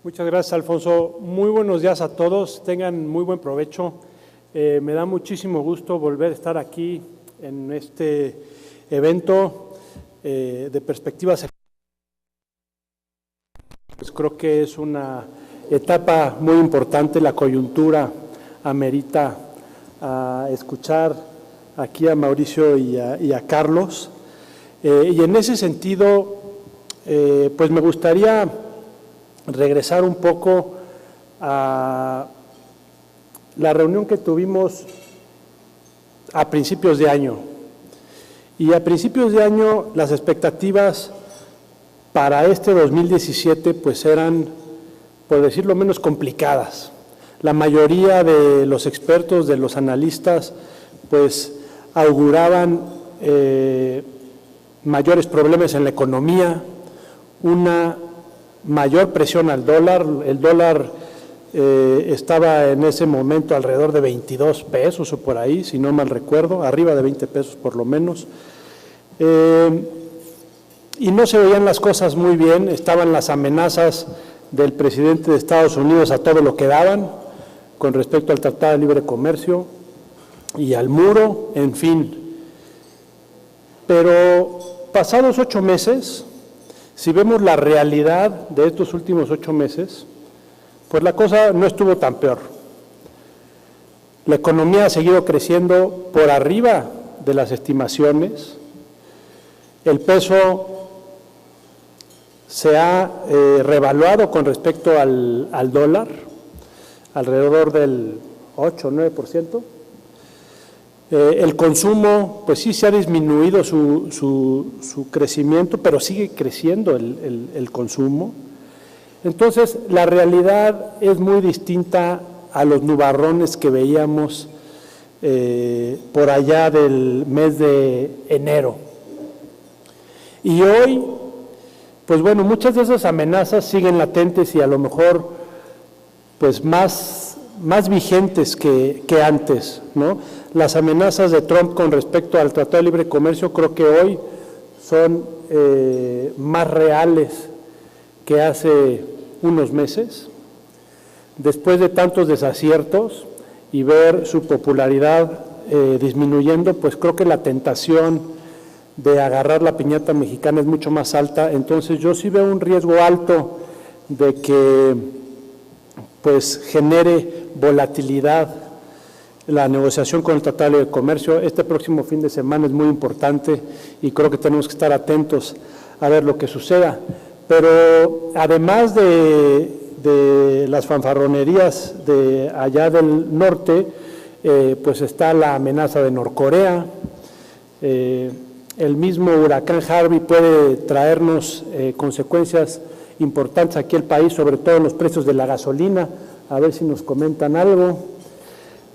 Muchas gracias, Alfonso. Muy buenos días a todos. Tengan muy buen provecho. Me da muchísimo gusto volver a estar aquí en este evento de perspectivas. Pues creo que es una etapa muy importante. La coyuntura amerita a escuchar aquí a Mauricio y a Carlos. Y en ese sentido, pues me gustaría regresar un poco a la reunión que tuvimos a principios de año. Y a principios de año las expectativas para este 2017 pues eran, por decirlo menos, complicadas. La mayoría de los expertos, de los analistas, pues auguraban mayores problemas en la economía, una mayor presión al dólar. El dólar estaba en ese momento alrededor de 22 pesos o por ahí, si no mal recuerdo, arriba de 20 pesos por lo menos. Y no se veían las cosas muy bien, estaban las amenazas del presidente de Estados Unidos a todo lo que daban con respecto al Tratado de Libre Comercio y al muro, en fin. Pero pasados 8 meses, si vemos la realidad de estos últimos 8 meses, pues la cosa no estuvo tan peor. La economía ha seguido creciendo por arriba de las estimaciones. El peso se ha revaluado con respecto al dólar, alrededor del 8 o 9%. El consumo, pues sí se ha disminuido su crecimiento, pero sigue creciendo el consumo. Entonces, la realidad es muy distinta a los nubarrones que veíamos por allá del mes de enero. Y hoy, pues bueno, muchas de esas amenazas siguen latentes y a lo mejor pues más vigentes que antes, ¿no? Las amenazas de Trump con respecto al Tratado de Libre Comercio creo que hoy son más reales que hace unos meses. Después de tantos desaciertos y ver su popularidad disminuyendo, pues creo que la tentación de agarrar la piñata mexicana es mucho más alta. Entonces yo sí veo un riesgo alto de que pues genere volatilidad la negociación con el Tratado de Comercio. Este próximo fin de semana es muy importante y creo que tenemos que estar atentos a ver lo que suceda. Pero además de las fanfarronerías de allá del norte, pues está la amenaza de Norcorea. El mismo huracán Harvey puede traernos consecuencias importantes aquí al país, sobre todo en los precios de la gasolina. A ver si nos comentan algo.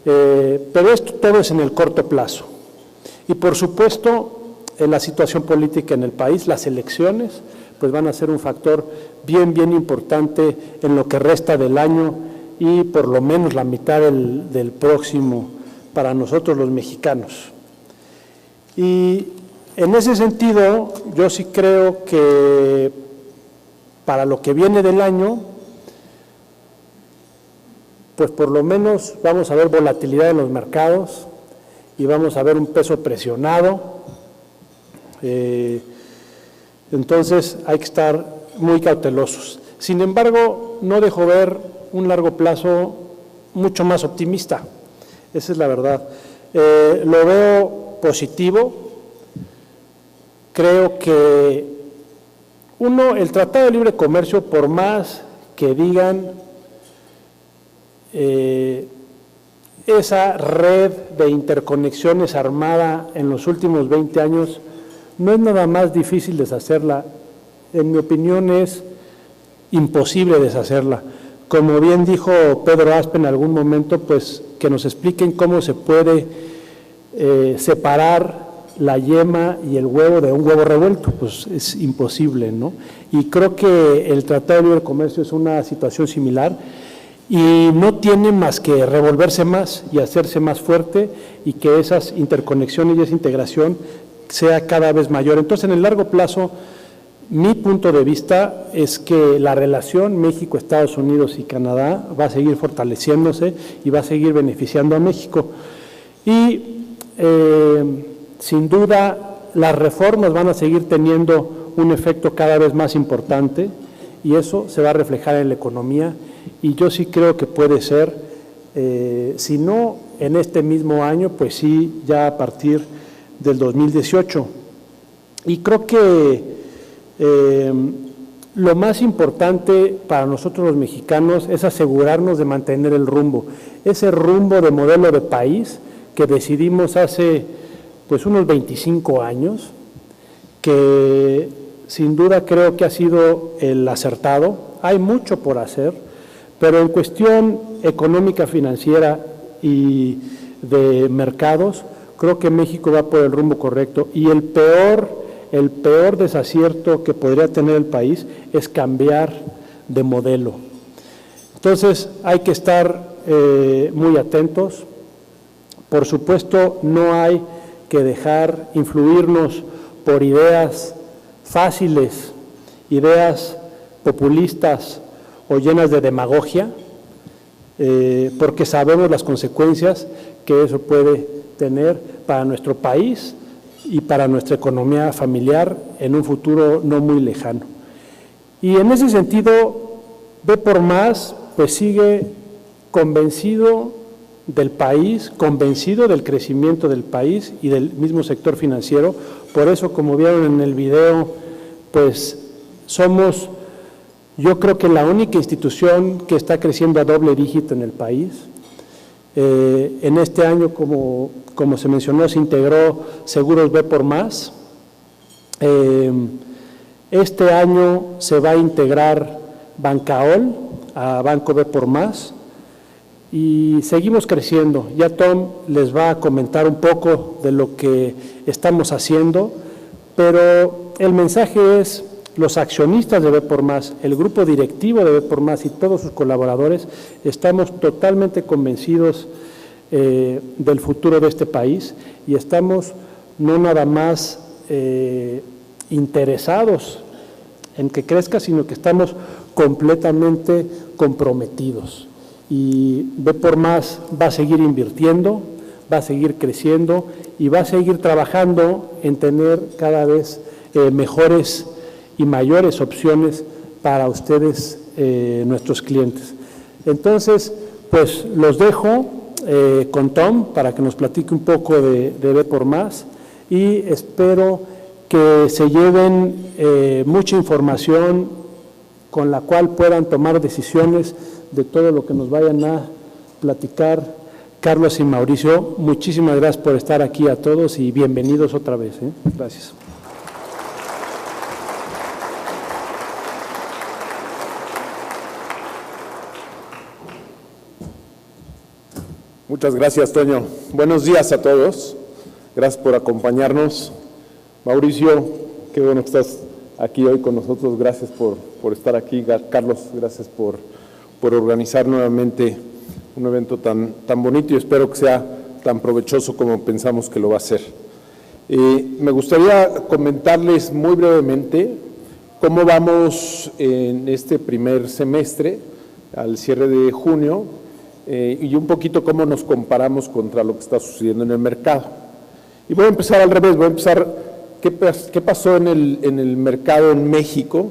Pero esto todo es en el corto plazo. Y por supuesto, en la situación política en el país, las elecciones, pues van a ser un factor bien importante en lo que resta del año y por lo menos la mitad del próximo para nosotros los mexicanos. Y en ese sentido, yo sí creo que para lo que viene del año, pues por lo menos vamos a ver volatilidad en los mercados y vamos a ver un peso presionado. Entonces hay que estar muy cautelosos. Sin embargo, no dejo ver un largo plazo mucho más optimista. Esa es la verdad. Lo veo positivo. Creo que, el Tratado de Libre Comercio, por más que digan esa red de interconexiones armada en los últimos 20 años, no es nada más difícil deshacerla. En mi opinión es imposible deshacerla. Como bien dijo Pedro Aspe en algún momento, pues que nos expliquen cómo se puede separar la yema y el huevo de un huevo revuelto, pues es imposible, ¿no? Y creo que el Tratado de Libre Comercio es una situación similar y no tiene más que revolverse más y hacerse más fuerte y que esas interconexiones y esa integración sea cada vez mayor. Entonces, en el largo plazo, Mi punto de vista es que la relación México, Estados Unidos y Canadá va a seguir fortaleciéndose y va a seguir beneficiando a México. Y sin duda las reformas van a seguir teniendo un efecto cada vez más importante y eso se va a reflejar en la economía, y yo sí creo que puede ser, si no en este mismo año, pues sí ya a partir del 2018. Y creo que lo más importante para nosotros los mexicanos es asegurarnos de mantener el rumbo, ese rumbo de modelo de país que decidimos hace pues unos 25 años, que sin duda creo que ha sido el acertado. Hay mucho por hacer, pero en cuestión económica, financiera y de mercados, creo que México va por el rumbo correcto, y el peor desacierto que podría tener el país es cambiar de modelo. Entonces hay que estar muy atentos. Por supuesto, no hay que dejar influirnos por ideas fáciles, ideas populistas o llenas de demagogia, porque sabemos las consecuencias que eso puede tener para nuestro país y para nuestra economía familiar en un futuro no muy lejano. Y en ese sentido, Ve por Más pues sigue convencido del país, convencido del crecimiento del país y del mismo sector financiero. Por eso, como vieron en el video, pues somos, yo creo que la única institución que está creciendo a doble dígito en el país. En este año, como se mencionó, se integró Seguros Ve por Más. Este año se va a integrar Bancaol a Banco Ve por Más y seguimos creciendo. Ya Tom les va a comentar un poco de lo que estamos haciendo, pero el mensaje es: los accionistas de Ve por Más, el grupo directivo de Ve por Más y todos sus colaboradores estamos totalmente convencidos del futuro de este país, y estamos no nada más interesados en que crezca, sino que estamos completamente comprometidos. Y Ve por Más va a seguir invirtiendo, va a seguir creciendo y va a seguir trabajando en tener cada vez mejores y mayores opciones para ustedes, nuestros clientes. Entonces, pues los dejo con Tom para que nos platique un poco de Ve por Más, y espero que se lleven mucha información con la cual puedan tomar decisiones de todo lo que nos vayan a platicar Carlos y Mauricio. Muchísimas gracias por estar aquí a todos y bienvenidos otra vez. Gracias. Muchas gracias, Toño. Buenos días a todos. Gracias por acompañarnos. Mauricio, qué bueno que estás aquí hoy con nosotros. Gracias por estar aquí. Carlos, gracias por organizar nuevamente un evento tan bonito, y espero que sea tan provechoso como pensamos que lo va a ser. Me gustaría comentarles muy brevemente cómo vamos en este primer semestre, al cierre de junio, y un poquito cómo nos comparamos contra lo que está sucediendo en el mercado. Y voy a empezar al revés, voy a empezar qué pasó en el mercado en México,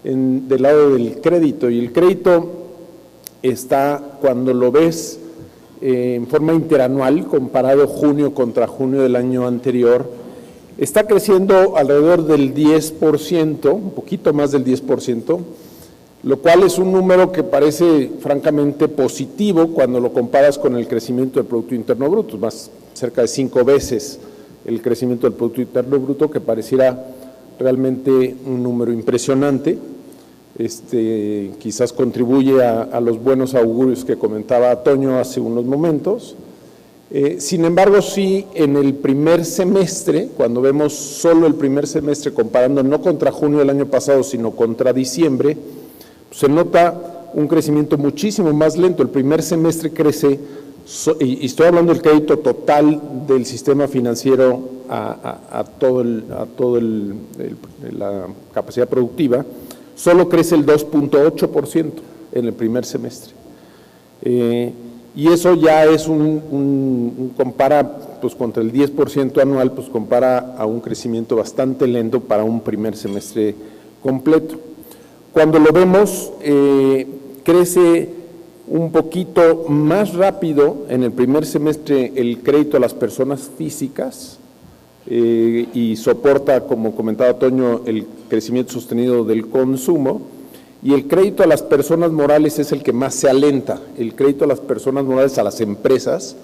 del lado del crédito. Y el crédito está, cuando lo ves en forma interanual, comparado junio contra junio del año anterior, está creciendo alrededor del 10%, un poquito más del 10%, lo cual es un número que parece francamente positivo cuando lo comparas con el crecimiento del Producto Interno Bruto, más cerca de 5 veces el crecimiento del Producto Interno Bruto, que pareciera realmente un número impresionante. Quizás contribuye a los buenos augurios que comentaba Toño hace unos momentos. Sin embargo, sí, en el primer semestre, cuando vemos solo el primer semestre, comparando no contra junio del año pasado, sino contra diciembre, se nota un crecimiento muchísimo más lento. El primer semestre crece y estoy hablando del crédito total del sistema financiero a toda la capacidad productiva, solo crece el 2.8% en el primer semestre. Y eso ya es compara pues contra el 10% anual, pues compara a un crecimiento bastante lento para un primer semestre completo. Cuando lo vemos, crece un poquito más rápido en el primer semestre el crédito a las personas físicas y soporta, como comentaba Toño, el crecimiento sostenido del consumo, y el crédito a las personas morales es el que más se alenta. El crédito a las personas morales, a las empresas,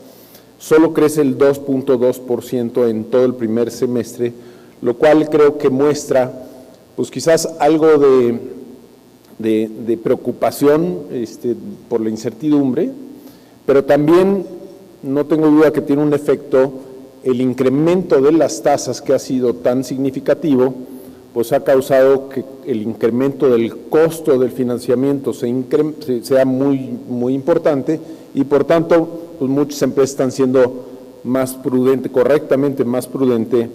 solo crece el 2.2% en todo el primer semestre, lo cual creo que muestra pues quizás algo de preocupación por la incertidumbre, pero también no tengo duda que tiene un efecto el incremento de las tasas que ha sido tan significativo, pues ha causado que el incremento del costo del financiamiento sea muy importante y por tanto pues muchas empresas están siendo más prudentes, correctamente más prudentes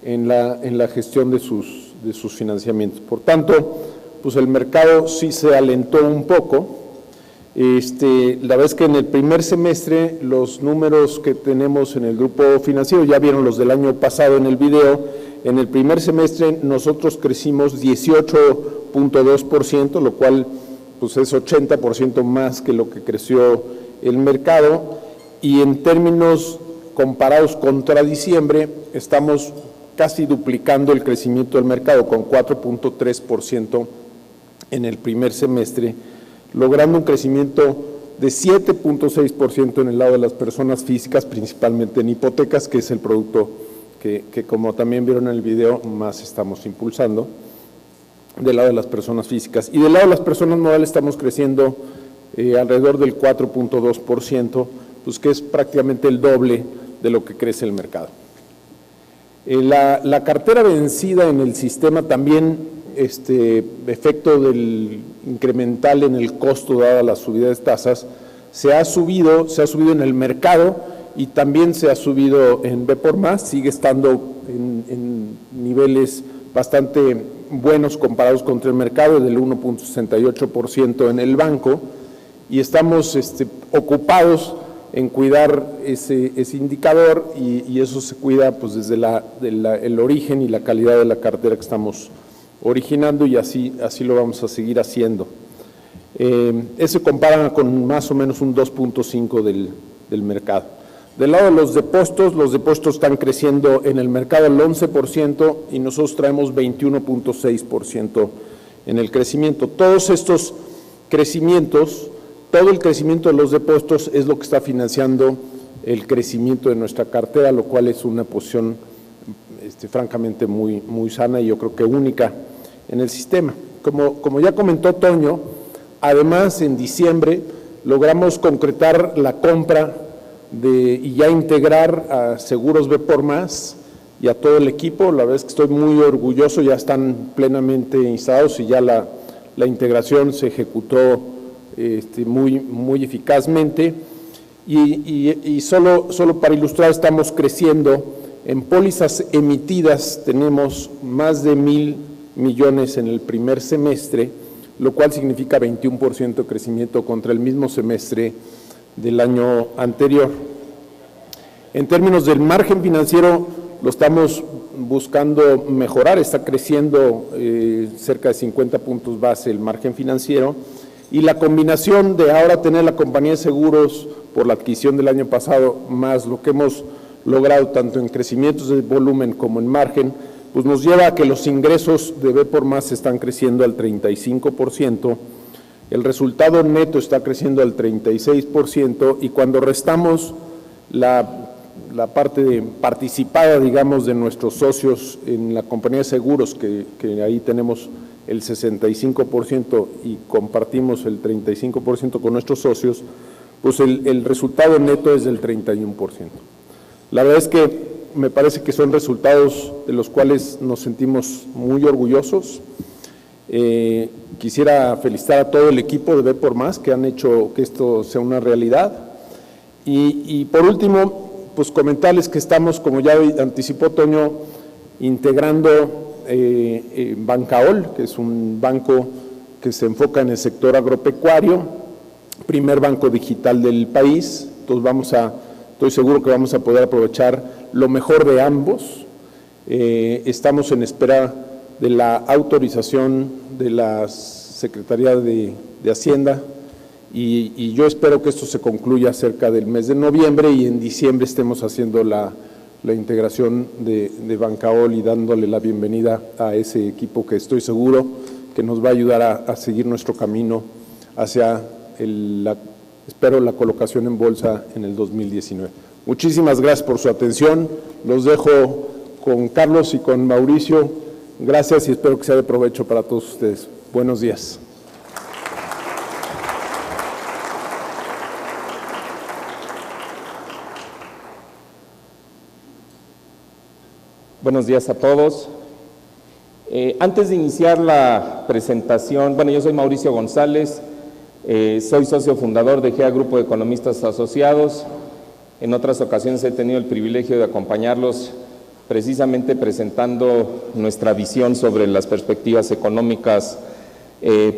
en la gestión de sus financiamientos. Por tanto, pues el mercado sí se alentó un poco. La vez que en el primer semestre los números que tenemos en el grupo financiero, ya vieron los del año pasado en el video, en el primer semestre nosotros crecimos 18.2%, lo cual pues es 80% más que lo que creció el mercado, y en términos comparados contra diciembre estamos casi duplicando el crecimiento del mercado con 4.3% en el primer semestre, logrando un crecimiento de 7.6% en el lado de las personas físicas, principalmente en hipotecas, que es el producto que como también vieron en el video, más estamos impulsando, del lado de las personas físicas. Y del lado de las personas morales estamos creciendo alrededor del 4.2%, pues que es prácticamente el doble de lo que crece el mercado. La cartera vencida en el sistema también, efecto del incremental en el costo dada la subida de tasas, se ha subido en el mercado y también se ha subido en B por más, sigue estando en niveles bastante buenos comparados contra el mercado, del 1.68% en el banco, y estamos ocupados en cuidar ese indicador y eso se cuida pues desde el origen y la calidad de la cartera que estamos originando, y así lo vamos a seguir haciendo. Ese compara con más o menos un 2.5 del mercado. Del lado de los depósitos están creciendo en el mercado al 11% y nosotros traemos 21.6% en el crecimiento. Todos estos crecimientos, todo el crecimiento de los depósitos es lo que está financiando el crecimiento de nuestra cartera, lo cual es una posición francamente muy sana y yo creo que única en el sistema. Como ya comentó Toño, además en diciembre logramos concretar la compra y ya integrar a Seguros B por más y a todo el equipo. La verdad es que estoy muy orgulloso, ya están plenamente instalados y ya la integración se ejecutó muy eficazmente y solo para ilustrar, estamos creciendo en pólizas emitidas, tenemos más de 1,000 millones en el primer semestre, lo cual significa 21% de crecimiento contra el mismo semestre del año anterior. En términos del margen financiero, lo estamos buscando mejorar, está creciendo cerca de 50 puntos base el margen financiero, y la combinación de ahora tener la compañía de seguros por la adquisición del año pasado, más lo que hemos logrado tanto en crecimientos de volumen como en margen, pues nos lleva a que los ingresos de B por más están creciendo al 35%, el resultado neto está creciendo al 36%, y cuando restamos la parte participada, digamos, de nuestros socios en la compañía de seguros, que ahí tenemos el 65% y compartimos el 35% con nuestros socios, pues el resultado neto es del 31%. La verdad es que me parece que son resultados de los cuales nos sentimos muy orgullosos. Quisiera felicitar a todo el equipo de B por más que han hecho que esto sea una realidad. Y por último, pues comentarles que estamos, como ya anticipó Toño, integrando Bancaol, que es un banco que se enfoca en el sector agropecuario, primer banco digital del país. Entonces estoy seguro que vamos a poder aprovechar lo mejor de ambos. Estamos en espera de la autorización de la Secretaría de Hacienda y yo espero que esto se concluya cerca del mes de noviembre y en diciembre estemos haciendo la integración de Bancaol y dándole la bienvenida a ese equipo que estoy seguro que nos va a ayudar a seguir nuestro camino hacia espero la colocación en bolsa en el 2019. Muchísimas gracias por su atención. Los dejo con Carlos y con Mauricio. Gracias y espero que sea de provecho para todos ustedes. Buenos días. Buenos días a todos. Antes de iniciar la presentación, bueno, yo soy Mauricio González, soy socio fundador de GEA Grupo de Economistas Asociados. En otras ocasiones he tenido el privilegio de acompañarlos precisamente presentando nuestra visión sobre las perspectivas económicas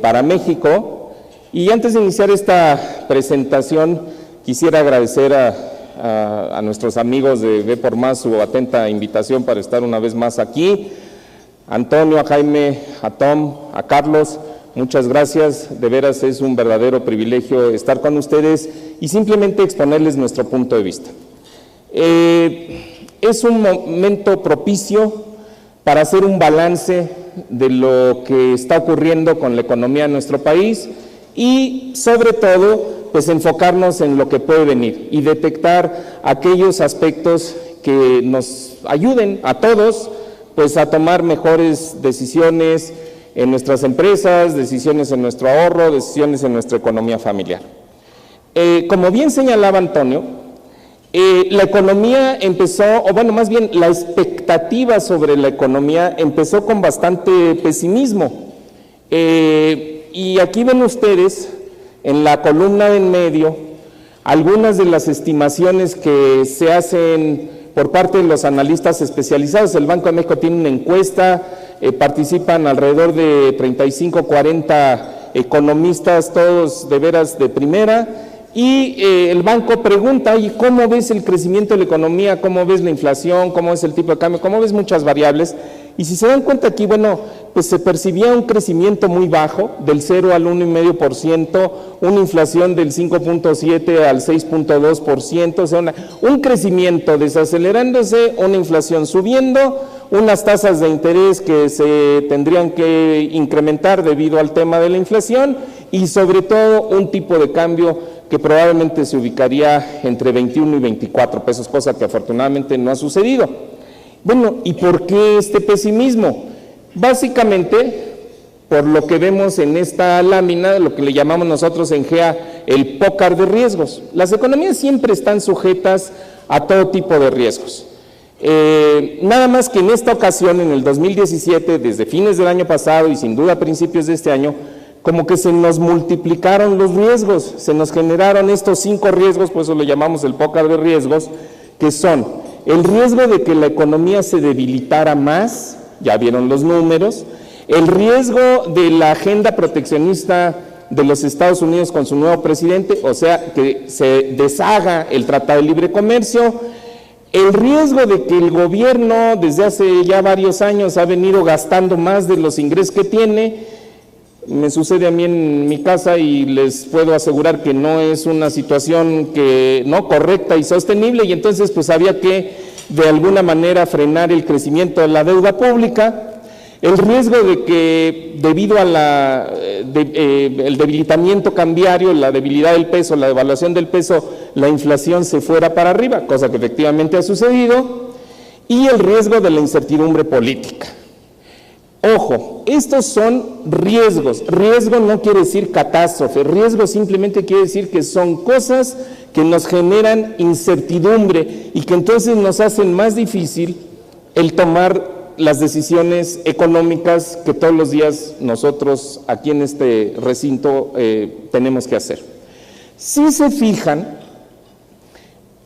para México. Y antes de iniciar esta presentación, quisiera agradecer a nuestros amigos de Ve por Más su atenta invitación para estar una vez más aquí. A Antonio, a Jaime, a Tom, a Carlos, muchas gracias. De veras es un verdadero privilegio estar con ustedes y simplemente exponerles nuestro punto de vista. Es un momento propicio para hacer un balance de lo que está ocurriendo con la economía de nuestro país y, sobre todo, pues enfocarnos en lo que puede venir y detectar aquellos aspectos que nos ayuden a todos pues a tomar mejores decisiones en nuestras empresas, decisiones en nuestro ahorro, decisiones en nuestra economía familiar. Como bien señalaba Antonio, la economía empezó, o bueno, más bien la expectativa sobre la economía empezó con bastante pesimismo. Y aquí ven ustedes en la columna de en medio algunas de las estimaciones que se hacen por parte de los analistas especializados. El Banco de México tiene una encuesta, participan alrededor de 35, 40 economistas, todos de veras de primera, y el banco pregunta, ¿y cómo ves el crecimiento de la economía? ¿Cómo ves la inflación? ¿Cómo ves el tipo de cambio? ¿Cómo ves muchas variables? Y si se dan cuenta aquí, bueno, pues se percibía un crecimiento muy bajo, del 0 al 1,5%, una inflación del 5,7 al 6,2%, o sea, un crecimiento desacelerándose, una inflación subiendo, unas tasas de interés que se tendrían que incrementar debido al tema de la inflación y sobre todo un tipo de cambio que probablemente se ubicaría entre 21 y 24 pesos, cosa que afortunadamente no ha sucedido. Bueno, ¿y por qué este pesimismo? Básicamente, por lo que vemos en esta lámina, lo que le llamamos nosotros en GEA el pócar de riesgos. Las economías siempre están sujetas a todo tipo de riesgos. Nada más que en esta ocasión, en el 2017, desde fines del año pasado y sin duda a principios de este año, como que se nos multiplicaron los riesgos, se nos generaron estos 5 riesgos, por eso le llamamos el pócar de riesgos, que son el riesgo de que la economía se debilitara más, ya vieron los números, el riesgo de la agenda proteccionista de los Estados Unidos con su nuevo presidente, o sea, que se deshaga el Tratado de Libre Comercio, el riesgo de que el gobierno desde hace ya varios años ha venido gastando más de los ingresos que tiene. Me sucede a mí en mi casa y les puedo asegurar que no es una situación no correcta y sostenible, y entonces pues había que de alguna manera frenar el crecimiento de la deuda pública, el riesgo de que debido a el debilitamiento cambiario, la debilidad del peso, la devaluación del peso, la inflación se fuera para arriba, cosa que efectivamente ha sucedido, y el riesgo de la incertidumbre política. Ojo, estos son riesgos. Riesgo no quiere decir catástrofe, riesgo simplemente quiere decir que son cosas que nos generan incertidumbre y que entonces nos hacen más difícil el tomar las decisiones económicas que todos los días nosotros aquí en este recinto tenemos que hacer. Si se fijan,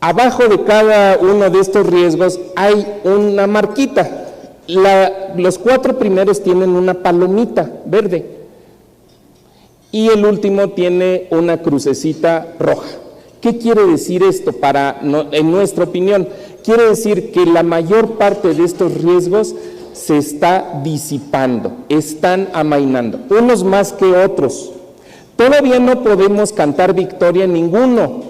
Abajo de cada uno de estos riesgos hay una marquita. Los 4 primeros tienen una palomita verde y el último tiene una crucecita roja. ¿Qué quiere decir esto en nuestra opinión? Quiere decir que la mayor parte de estos riesgos se está disipando, están amainando, unos más que otros. Todavía no podemos cantar victoria en ninguno.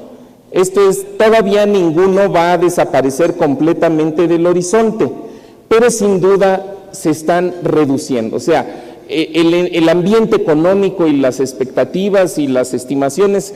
Todavía ninguno va a desaparecer completamente del horizonte, pero sin duda se están reduciendo. O sea, el ambiente económico y las expectativas y las estimaciones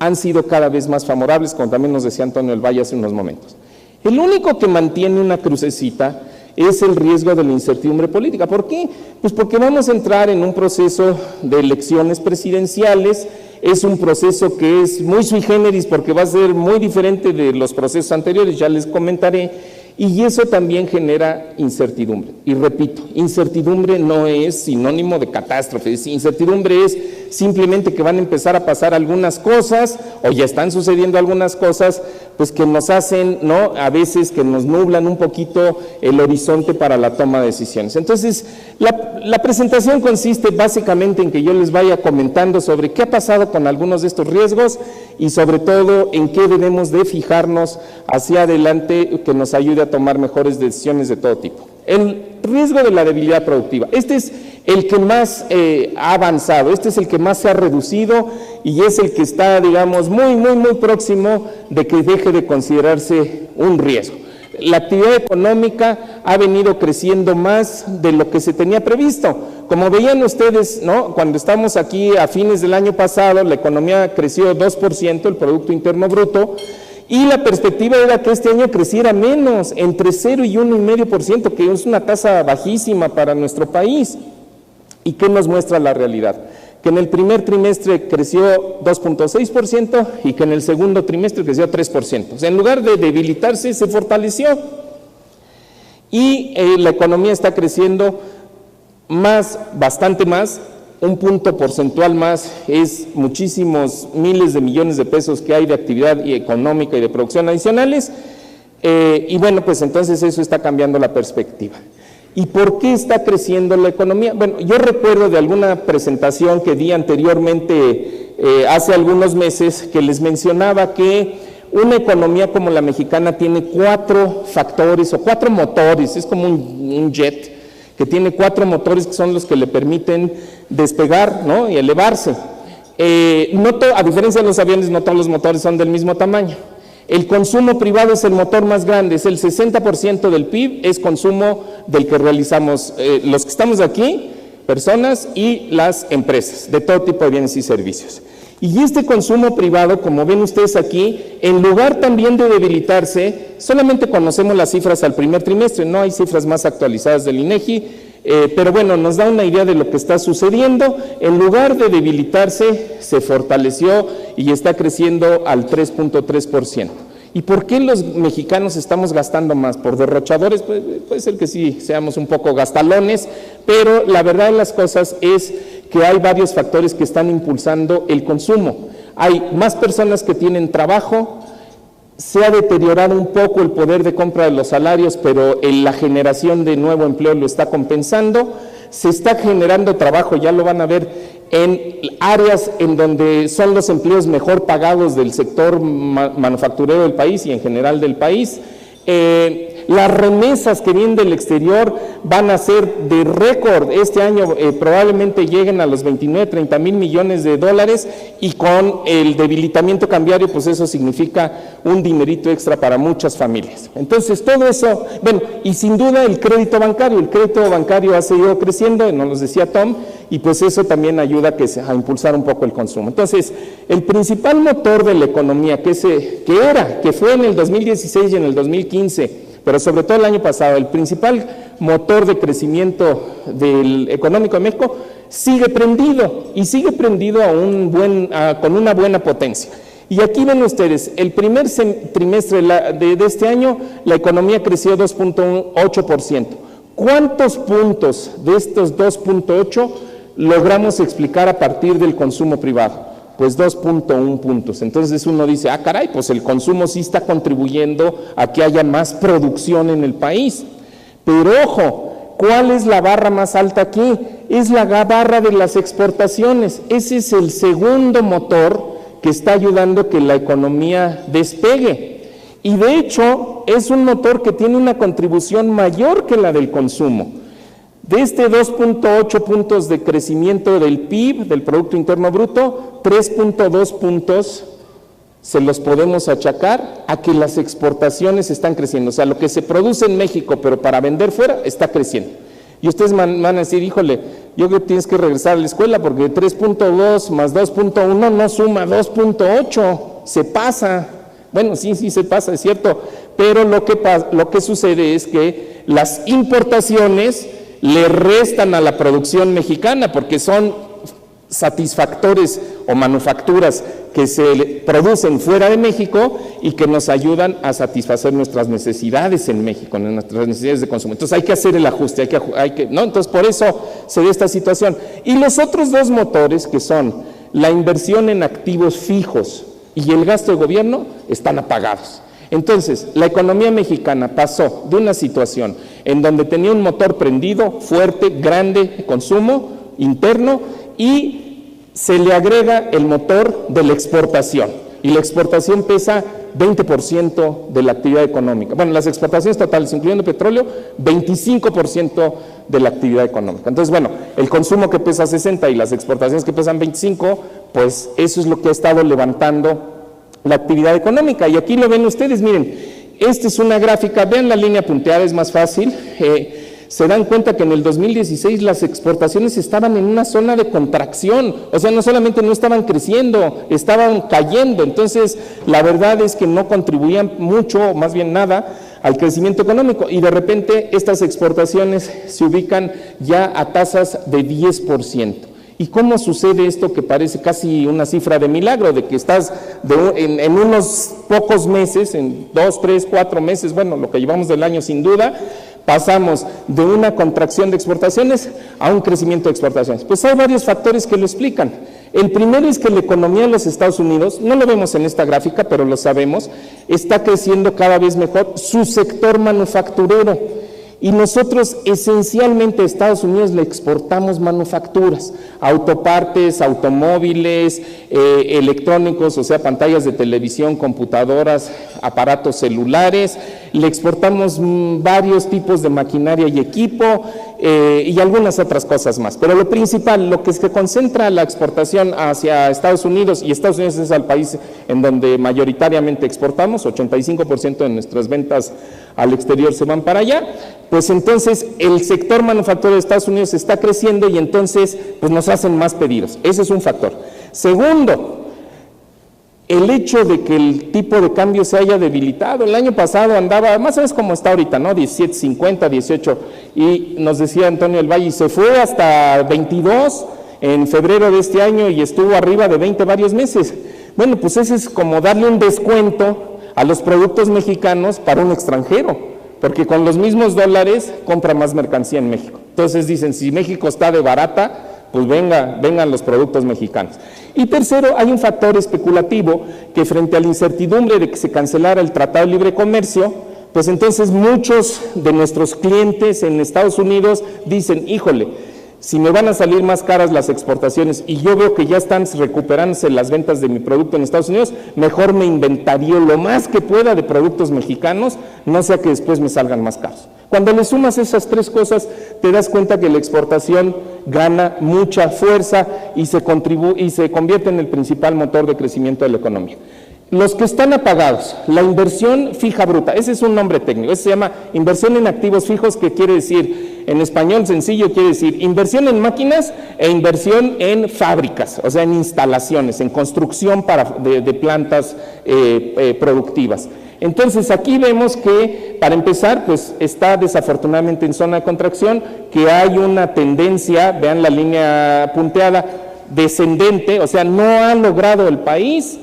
han sido cada vez más favorables, como también nos decía Antonio del Valle hace unos momentos. El único que mantiene una crucecita es el riesgo de la incertidumbre política. ¿Por qué? Pues porque vamos a entrar en un proceso de elecciones presidenciales. Es un proceso que es muy sui generis porque va a ser muy diferente de los procesos anteriores, ya les comentaré, y eso también genera incertidumbre. Y repito, incertidumbre no es sinónimo de catástrofe, incertidumbre es simplemente que van a empezar a pasar algunas cosas, o ya están sucediendo algunas cosas, pues que nos hacen, ¿no?, a veces que nos nublan un poquito el horizonte para la toma de decisiones. Entonces, la presentación consiste básicamente en que yo les vaya comentando sobre qué ha pasado con algunos de estos riesgos y sobre todo en qué debemos de fijarnos hacia adelante que nos ayude a tomar mejores decisiones de todo tipo. El riesgo de la debilidad productiva, este es el que más ha avanzado, este es el que más se ha reducido y es el que está, digamos, muy próximo de que deje de considerarse un riesgo. La actividad económica ha venido creciendo más de lo que se tenía previsto. Como veían ustedes, ¿no?, cuando estamos aquí a fines del año pasado, la economía creció 2%, el Producto Interno Bruto, y la perspectiva era que este año creciera menos, entre 0 y 1,5%, que es una tasa bajísima para nuestro país. ¿Y qué nos muestra la realidad? Que en el primer trimestre creció 2,6% y que en el segundo trimestre creció 3%. O sea, en lugar de debilitarse, se fortaleció. Y la economía está creciendo bastante más, un punto porcentual más, es muchísimos miles de millones de pesos que hay de actividad económica y de producción adicionales, y bueno, pues entonces eso está cambiando la perspectiva. ¿Y por qué está creciendo la economía? Bueno, yo recuerdo de alguna presentación que di anteriormente, hace algunos meses, que les mencionaba que una economía como la mexicana tiene 4 factores o 4 motores, es como un jet, que tiene 4 motores que son los que le permiten despegar, ¿no?, y elevarse. A diferencia de los aviones, no todos los motores son del mismo tamaño. El consumo privado es el motor más grande, es el 60% del PIB, es consumo del que realizamos los que estamos aquí, personas y las empresas, de todo tipo de bienes y servicios. Y este consumo privado, como ven ustedes aquí, en lugar también de debilitarse, solamente conocemos las cifras al primer trimestre, no hay cifras más actualizadas del INEGI, pero bueno, nos da una idea de lo que está sucediendo. En lugar de debilitarse, se fortaleció y está creciendo al 3,3%. ¿Y por qué los mexicanos estamos gastando más? ¿Por derrochadores? Puede ser que sí, seamos un poco gastalones, pero la verdad de las cosas es que hay varios factores que están impulsando el consumo. Hay más personas que tienen trabajo, se ha deteriorado un poco el poder de compra de los salarios, pero la generación de nuevo empleo lo está compensando, se está generando trabajo, ya lo van a ver, en áreas en donde son los empleos mejor pagados del sector manufacturero del país y en general del país. Las remesas que vienen del exterior van a ser de récord. Este año probablemente lleguen a los 29, 30 mil millones de dólares y con el debilitamiento cambiario, pues eso significa un dinerito extra para muchas familias. Entonces todo eso, bueno, y sin duda el crédito bancario ha seguido creciendo, nos lo decía Tom, y pues eso también ayuda a impulsar un poco el consumo. Entonces, el principal motor de la economía que fue en el 2016 y en el 2015, pero sobre todo el año pasado, el principal motor de crecimiento económico de México sigue prendido y sigue prendido con una buena potencia. Y aquí ven ustedes, el primer trimestre de este año la economía creció 2,8%. ¿Cuántos puntos de estos 2,8 logramos explicar a partir del consumo privado? Pues 2.1 puntos. Entonces uno dice, ah, caray, pues el consumo sí está contribuyendo a que haya más producción en el país. Pero ojo, ¿cuál es la barra más alta aquí? Es la barra de las exportaciones. Ese es el segundo motor que está ayudando a que la economía despegue. Y de hecho, es un motor que tiene una contribución mayor que la del consumo. De este 2.8 puntos de crecimiento del PIB, del Producto Interno Bruto, 3.2 puntos se los podemos achacar a que las exportaciones están creciendo. O sea, lo que se produce en México, pero para vender fuera, está creciendo. Y ustedes van a decir, híjole, yo creo que tienes que regresar a la escuela porque 3.2 más 2.1 no suma 2.8, se pasa. Bueno, sí se pasa, es cierto, pero lo que sucede es que las importaciones le restan a la producción mexicana porque son satisfactores o manufacturas que se producen fuera de México y que nos ayudan a satisfacer nuestras necesidades en México, nuestras necesidades de consumo. Entonces hay que hacer el ajuste, ¿no? Entonces por eso se da esta situación. Y los otros dos motores, que son la inversión en activos fijos y el gasto de gobierno, están apagados. Entonces, la economía mexicana pasó de una situación en donde tenía un motor prendido, fuerte, grande, consumo interno, y se le agrega el motor de la exportación. Y la exportación pesa 20% de la actividad económica. Bueno, las exportaciones totales, incluyendo petróleo, 25% de la actividad económica. Entonces, bueno, el consumo que pesa 60 y las exportaciones que pesan 25, pues eso es lo que ha estado levantando la actividad económica. Y aquí lo ven ustedes, miren, esta es una gráfica, vean la línea punteada, es más fácil. Se dan cuenta que en el 2016 las exportaciones estaban en una zona de contracción, o sea, no solamente no estaban creciendo, estaban cayendo. Entonces, la verdad es que no contribuían mucho, o más bien nada, al crecimiento económico, y de repente estas exportaciones se ubican ya a tasas de 10%. ¿Y cómo sucede esto que parece casi una cifra de milagro, de que estás en unos pocos meses, en 2, 3, 4 meses, bueno, lo que llevamos del año sin duda, pasamos de una contracción de exportaciones a un crecimiento de exportaciones? Pues hay varios factores que lo explican. El primero es que la economía de los Estados Unidos, no lo vemos en esta gráfica, pero lo sabemos, está creciendo cada vez mejor su sector manufacturero. Y nosotros esencialmente a Estados Unidos le exportamos manufacturas, autopartes, automóviles, electrónicos, o sea, pantallas de televisión, computadoras, aparatos celulares, le exportamos varios tipos de maquinaria y equipo y algunas otras cosas más. Pero lo principal, lo que se concentra la exportación hacia Estados Unidos, y Estados Unidos es el país en donde mayoritariamente exportamos, 85% de nuestras ventas al exterior se van para allá, pues entonces el sector manufacturero de Estados Unidos está creciendo y entonces pues nos hacen más pedidos. Ese es un factor. Segundo, el hecho de que el tipo de cambio se haya debilitado. El año pasado andaba más o menos como está ahorita, ¿no? 17.50, 18, y nos decía Antonio del Valle, se fue hasta 22 en febrero de este año y estuvo arriba de 20 varios meses. Bueno, pues ese es como darle un descuento a los productos mexicanos para un extranjero, porque con los mismos dólares compra más mercancía en México. Entonces dicen, si México está de barata, pues vengan los productos mexicanos. Y tercero, hay un factor especulativo que frente a la incertidumbre de que se cancelara el Tratado de Libre Comercio, pues entonces muchos de nuestros clientes en Estados Unidos dicen, híjole, si me van a salir más caras las exportaciones y yo veo que ya están recuperándose las ventas de mi producto en Estados Unidos, mejor me inventario lo más que pueda de productos mexicanos, no sea que después me salgan más caros. Cuando le sumas esas tres cosas, te das cuenta que la exportación gana mucha fuerza y se convierte en el principal motor de crecimiento de la economía. Los que están apagados, la inversión fija bruta, ese es un nombre técnico, ese se llama inversión en activos fijos, que quiere decir, en español sencillo, quiere decir inversión en máquinas e inversión en fábricas, o sea, en instalaciones, en construcción de plantas productivas. Entonces aquí vemos que, para empezar, pues está desafortunadamente en zona de contracción, que hay una tendencia, vean la línea punteada, descendente, o sea, no ha logrado el país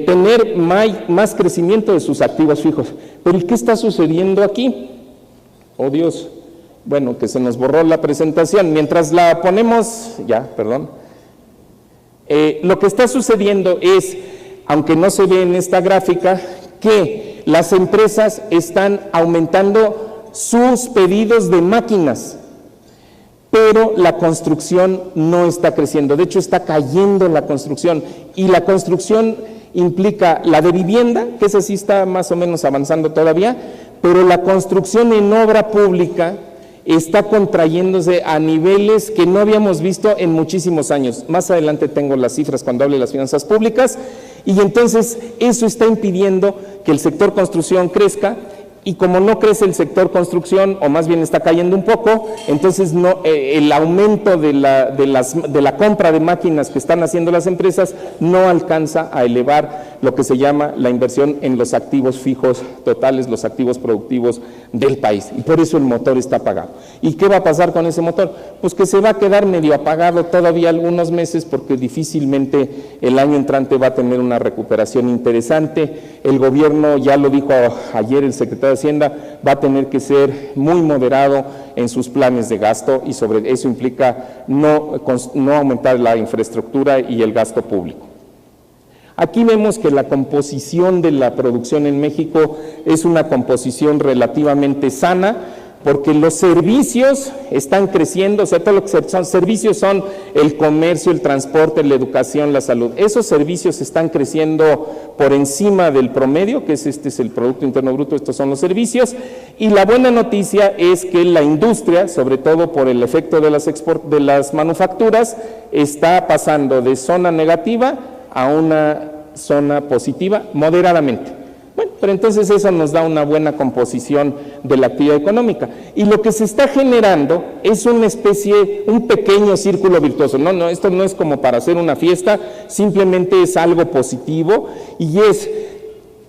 tener más crecimiento de sus activos fijos. Pero ¿y qué está sucediendo aquí? Oh Dios, bueno, que se nos borró la presentación. Mientras la ponemos, ya, perdón. Lo que está sucediendo es, aunque no se ve en esta gráfica, que las empresas están aumentando sus pedidos de máquinas, pero la construcción no está creciendo. De hecho, está cayendo la construcción, y la construcción implica la de vivienda, que esa sí está más o menos avanzando todavía, pero la construcción en obra pública está contrayéndose a niveles que no habíamos visto en muchísimos años. Más adelante tengo las cifras cuando hable de las finanzas públicas, y entonces eso está impidiendo que el sector construcción crezca, y como no crece el sector construcción, o más bien está cayendo un poco, entonces el aumento de la compra de máquinas que están haciendo las empresas no alcanza a elevar lo que se llama la inversión en los activos fijos totales, los activos productivos del país, y por eso el motor está apagado. ¿Y qué va a pasar con ese motor? Pues que se va a quedar medio apagado todavía algunos meses, porque difícilmente el año entrante va a tener una recuperación interesante. El gobierno, ya lo dijo ayer el secretario de Hacienda, va a tener que ser muy moderado en sus planes de gasto, y sobre eso implica no aumentar la infraestructura y el gasto público. Aquí vemos que la composición de la producción en México es una composición relativamente sana, porque los servicios están creciendo, o sea, todo lo que son servicios son el comercio, el transporte, la educación, la salud. Esos servicios están creciendo por encima del promedio, que este es el Producto Interno Bruto, estos son los servicios, y la buena noticia es que la industria, sobre todo por el efecto de las manufacturas, está pasando de zona negativa a una zona positiva moderadamente. Bueno, pero entonces eso nos da una buena composición de la actividad económica. Y lo que se está generando es un pequeño círculo virtuoso. No, esto no es como para hacer una fiesta, simplemente es algo positivo, y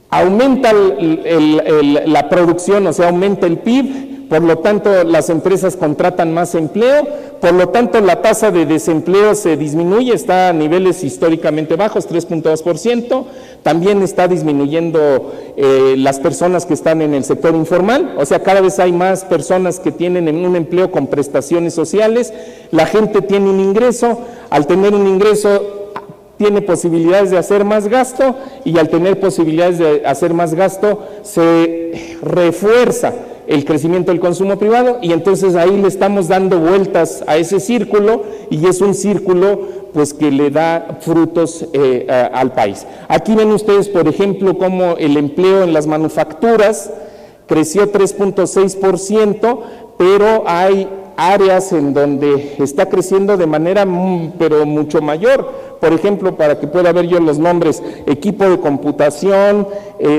aumenta la producción, o sea, aumenta el PIB, por lo tanto las empresas contratan más empleo, por lo tanto la tasa de desempleo se disminuye, está a niveles históricamente bajos, 3.2%, también está disminuyendo las personas que están en el sector informal, o sea, cada vez hay más personas que tienen un empleo con prestaciones sociales, la gente tiene un ingreso, al tener un ingreso tiene posibilidades de hacer más gasto, y al tener posibilidades de hacer más gasto se refuerza el crecimiento del consumo privado, y entonces ahí le estamos dando vueltas a ese círculo, y es un círculo pues que le da frutos al país. Aquí ven ustedes, por ejemplo, cómo el empleo en las manufacturas creció 3.6%, pero hay áreas en donde está creciendo de manera pero mucho mayor. Por ejemplo, para que pueda ver yo los nombres: equipo de computación,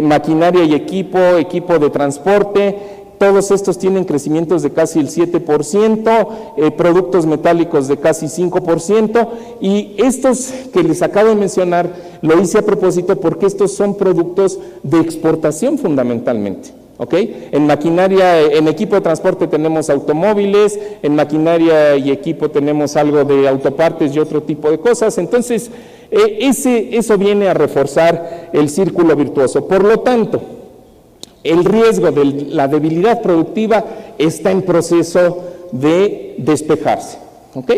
maquinaria y equipo de transporte. Todos estos tienen crecimientos de casi el 7%, productos metálicos de casi 5%, y estos que les acabo de mencionar lo hice a propósito porque estos son productos de exportación fundamentalmente. ¿Ok? En maquinaria, en equipo de transporte tenemos automóviles, en maquinaria y equipo tenemos algo de autopartes y otro tipo de cosas. Entonces, eso viene a reforzar el círculo virtuoso. Por lo tanto, el riesgo de la debilidad productiva está en proceso de despejarse. ¿Ok?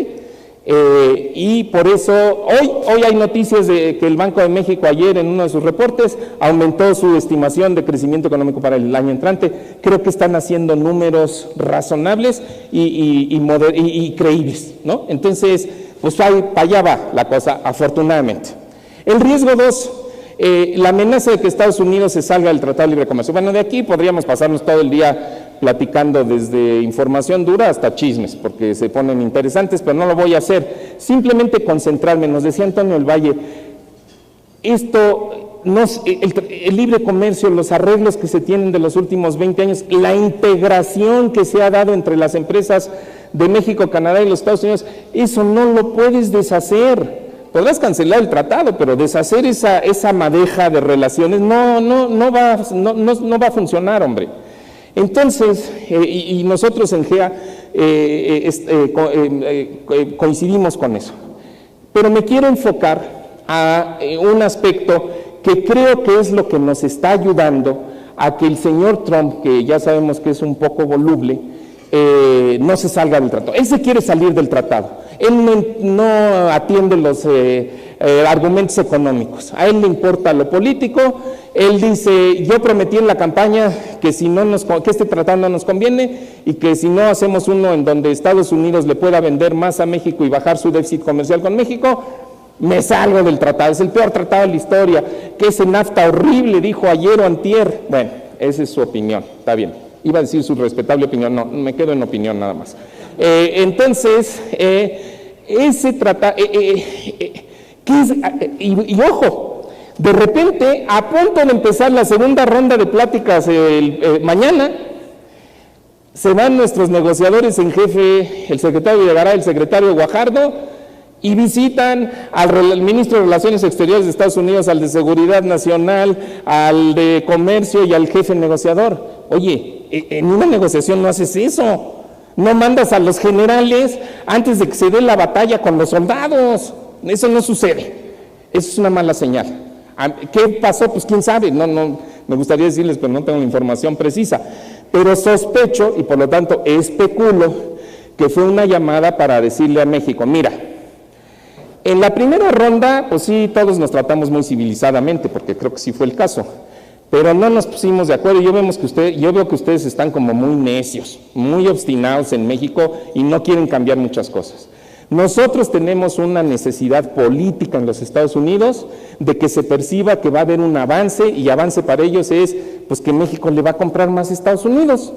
Y por eso hoy hay noticias de que el Banco de México ayer en uno de sus reportes aumentó su estimación de crecimiento económico para el año entrante. Creo que están haciendo números razonables y creíbles, ¿no? Entonces, pues para allá va la cosa, afortunadamente. El riesgo 2, la amenaza de que Estados Unidos se salga del Tratado de Libre Comercio. Bueno, de aquí podríamos pasarnos todo el día platicando desde información dura hasta chismes, porque se ponen interesantes, pero no lo voy a hacer. Simplemente concentrarme. Nos decía Antonio del Valle, el libre comercio, los arreglos que se tienen de los últimos 20 años, la integración que se ha dado entre las empresas de México, Canadá y los Estados Unidos, eso no lo puedes deshacer. Podrás cancelar el tratado, pero deshacer esa madeja de relaciones no va a funcionar, hombre. Entonces, y nosotros en GEA coincidimos con eso. Pero me quiero enfocar a un aspecto que creo que es lo que nos está ayudando a que el señor Trump, que ya sabemos que es un poco voluble, no se salga del tratado. Él se quiere salir del tratado. él no atiende los argumentos económicos, a él le importa lo político. Él dice, yo prometí en la campaña que que este tratado no nos conviene y que si no hacemos uno en donde Estados Unidos le pueda vender más a México y bajar su déficit comercial con México, me salgo del tratado. Es el peor tratado de la historia, que ese NAFTA horrible, dijo ayer o antier. Bueno, esa es su opinión, está bien. Iba a decir su respetable opinión, no, me quedo en opinión nada más. Entonces, ese tratado, y ojo, de repente, a punto de empezar la segunda ronda de pláticas mañana, se van nuestros negociadores en jefe, el secretario Videgaray, el secretario Guajardo, y visitan al ministro de Relaciones Exteriores de Estados Unidos, al de Seguridad Nacional, al de Comercio y al jefe negociador. Oye, en una negociación no haces eso, no mandas a los generales antes de que se dé la batalla con los soldados, eso no sucede, eso es una mala señal. ¿Qué pasó? Pues quién sabe, no, me gustaría decirles, pero no tengo la información precisa, pero sospecho y por lo tanto especulo que fue una llamada para decirle a México, mira, en la primera ronda, pues sí, todos nos tratamos muy civilizadamente, porque creo que sí fue el caso, pero no nos pusimos de acuerdo. Yo veo que ustedes están como muy necios, muy obstinados en México y no quieren cambiar muchas cosas. Nosotros tenemos una necesidad política en los Estados Unidos de que se perciba que va a haber un avance, y avance para ellos es pues que México le va a comprar más a Estados Unidos.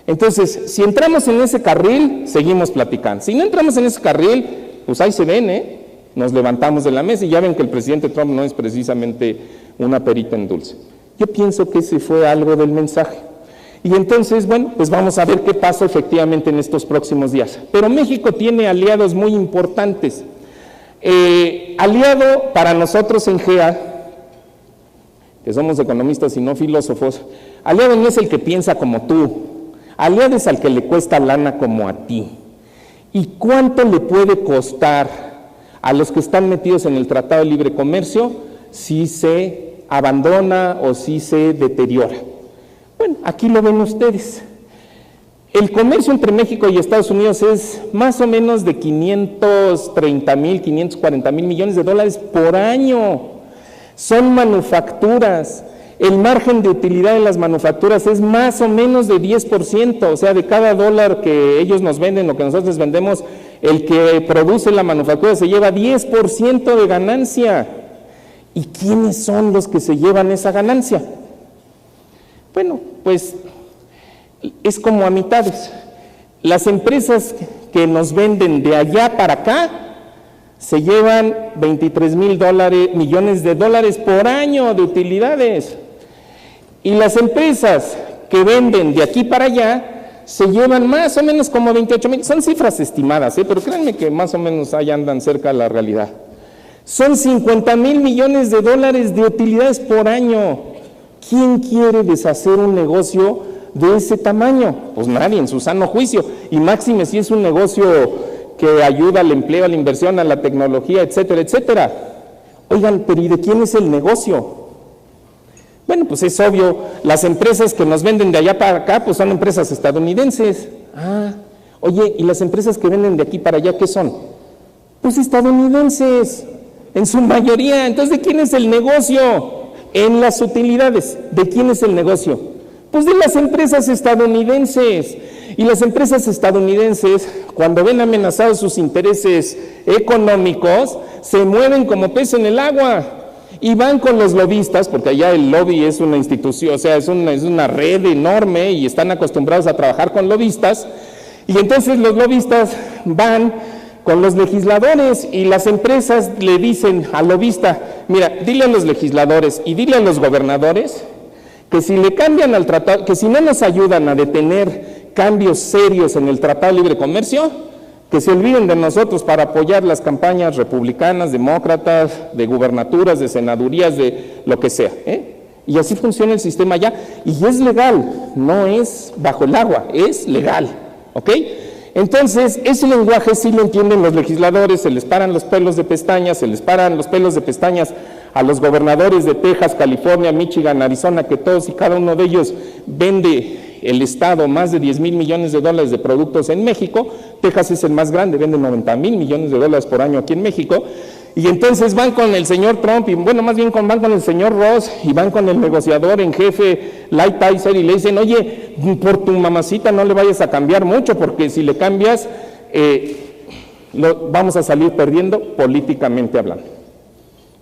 Entonces, si entramos en ese carril, seguimos platicando. Si no entramos en ese carril, pues ahí se ven, nos levantamos de la mesa y ya ven que el presidente Trump no es precisamente una perita en dulce. Yo pienso que ese fue algo del mensaje. Y entonces, bueno, pues vamos a ver qué pasa efectivamente en estos próximos días. Pero México tiene aliados muy importantes. Aliado para nosotros en GEA, que somos economistas y no filósofos, aliado no es el que piensa como tú, aliado es al que le cuesta lana como a ti. ¿Y cuánto le puede costar a los que están metidos en el Tratado de Libre Comercio si se abandona o si se deteriora? Bueno, aquí lo ven ustedes. El comercio entre México y Estados Unidos es más o menos de 530,000, 540,000 millones de dólares por año. Son manufacturas. El margen de utilidad de las manufacturas es más o menos de 10%, o sea, de cada dólar que ellos nos venden o que nosotros vendemos, el que produce la manufactura se lleva 10% de ganancia. ¿Y quiénes son los que se llevan esa ganancia? Bueno, pues es como a mitades. Las empresas que nos venden de allá para acá se llevan 23,000 millones de dólares por año de utilidades. Y las empresas que venden de aquí para allá se llevan más o menos como 28,000. Son cifras estimadas, pero créanme que más o menos ahí andan cerca de la realidad. Son 50,000 millones de dólares de utilidades por año. ¿Quién quiere deshacer un negocio de ese tamaño? Pues nadie, en su sano juicio, y máxime si es un negocio que ayuda al empleo, a la inversión, a la tecnología, etcétera, etcétera. Oigan, pero ¿y de quién es el negocio? Bueno, pues es obvio, las empresas que nos venden de allá para acá, pues son empresas estadounidenses. Oye, ¿y las empresas que venden de aquí para allá qué son? Pues estadounidenses, en su mayoría. Entonces, ¿de quién es el negocio? En las utilidades, ¿de quién es el negocio? Pues de las empresas estadounidenses. Y las empresas estadounidenses, cuando ven amenazados sus intereses económicos, se mueven como pez en el agua y van con los lobistas, porque allá el lobby es una institución, o sea, es una red enorme y están acostumbrados a trabajar con lobistas, y entonces los lobistas van con los legisladores y las empresas le dicen al lobista, mira, dile a los legisladores y dile a los gobernadores que si le cambian al tratado, que si no nos ayudan a detener cambios serios en el Tratado de Libre Comercio, que se olviden de nosotros para apoyar las campañas republicanas, demócratas, de gubernaturas, de senadurías, de lo que sea, Y así funciona el sistema allá, y es legal, no es bajo el agua, es legal, ¿ok? Entonces, ese lenguaje sí lo entienden los legisladores, se les paran los pelos de pestañas, se les paran los pelos de pestañas a los gobernadores de Texas, California, Michigan, Arizona, que todos y cada uno de ellos vende el Estado más de 10,000 millones de dólares de productos en México. Texas es el más grande, vende 90,000 millones de dólares por año aquí en México. Y entonces van con el señor Trump, y bueno, más bien van con el señor Ross, y van con el negociador en jefe, Lighthizer, y le dicen, oye, por tu mamacita no le vayas a cambiar mucho, porque si le cambias, vamos a salir perdiendo políticamente hablando.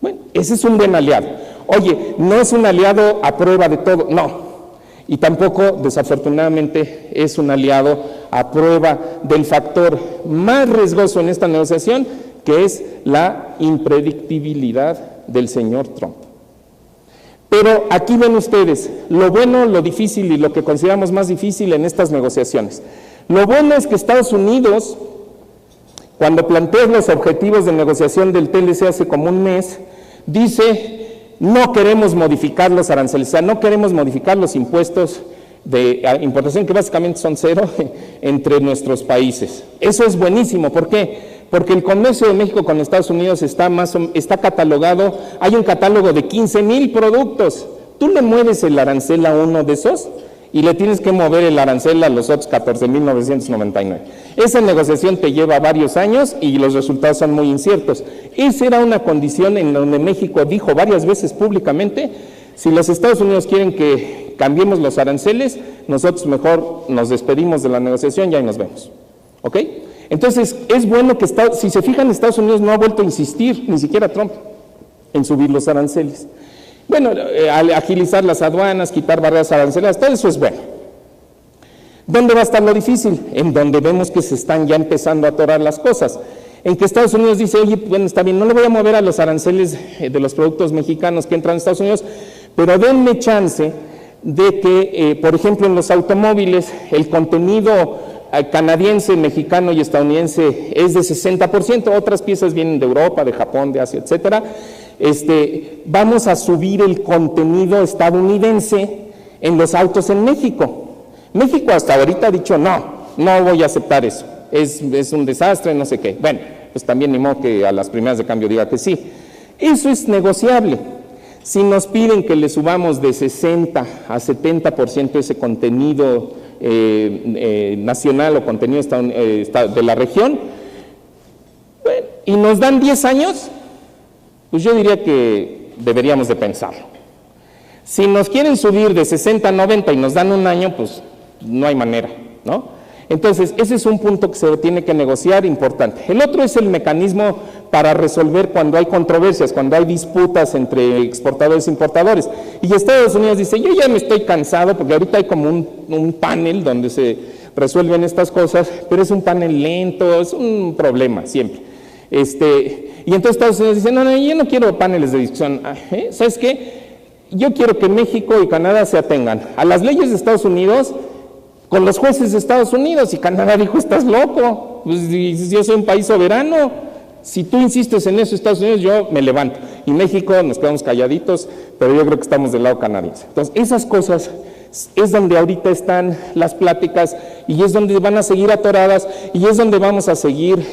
Bueno, ese es un buen aliado. Oye, no es un aliado a prueba de todo, no. Y tampoco, desafortunadamente, es un aliado a prueba del factor más riesgoso en esta negociación, que es la impredictibilidad del señor Trump. Pero aquí ven ustedes lo bueno, lo difícil y lo que consideramos más difícil en estas negociaciones. Lo bueno es que Estados Unidos, cuando planteó los objetivos de negociación del TLC hace como un mes, dice, no queremos modificar los aranceles, o sea, no queremos modificar los impuestos de importación, que básicamente son cero, entre nuestros países. Eso es buenísimo. ¿Por qué? Porque el comercio de México con Estados Unidos está catalogado, hay un catálogo de 15,000 productos. Tú le mueves el arancel a uno de esos y le tienes que mover el arancel a los otros 14,999. Esa negociación te lleva varios años y los resultados son muy inciertos. Esa era una condición en donde México dijo varias veces públicamente, si los Estados Unidos quieren que cambiemos los aranceles, nosotros mejor nos despedimos de la negociación y ahí nos vemos. ¿Ok? Entonces, es bueno que, si se fijan, Estados Unidos no ha vuelto a insistir, ni siquiera Trump, en subir los aranceles. Bueno, agilizar las aduanas, quitar barreras arancelarias, todo eso es bueno. ¿Dónde va a estar lo difícil? En donde vemos que se están ya empezando a atorar las cosas. En que Estados Unidos dice, oye, bueno, está bien, no le voy a mover a los aranceles de los productos mexicanos que entran a Estados Unidos, pero denme chance de que, por ejemplo, en los automóviles, el contenido canadiense, mexicano y estadounidense es de 60%, otras piezas vienen de Europa, de Japón, de Asia, etcétera. Vamos a subir el contenido estadounidense en los autos en México. México hasta ahorita ha dicho, no voy a aceptar eso, es un desastre, no sé qué. Bueno, pues también ni modo que a las primeras de cambio diga que sí. Eso es negociable. Si nos piden que le subamos de 60 a 70% ese contenido nacional o contenido de la región, bueno, y nos dan 10 años, pues yo diría que deberíamos de pensarlo. Si nos quieren subir de 60 a 90 y nos dan un año, pues no hay manera, ¿no? Entonces, ese es un punto que se tiene que negociar importante. El otro es el mecanismo para resolver cuando hay controversias, cuando hay disputas entre exportadores e importadores. Y Estados Unidos dice, yo ya me estoy cansado, porque ahorita hay como un panel donde se resuelven estas cosas, pero es un panel lento, es un problema siempre. Y entonces Estados Unidos dice, no, yo no quiero paneles de discusión. ¿Sabes qué? Yo quiero que México y Canadá se atengan a las leyes de Estados Unidos con los jueces de Estados Unidos, y Canadá dijo, estás loco, pues, yo soy un país soberano, si tú insistes en eso, Estados Unidos, yo me levanto. Y México nos quedamos calladitos, pero yo creo que estamos del lado canadiense. Entonces, esas cosas es donde ahorita están las pláticas, y es donde van a seguir atoradas, y es donde vamos a seguir,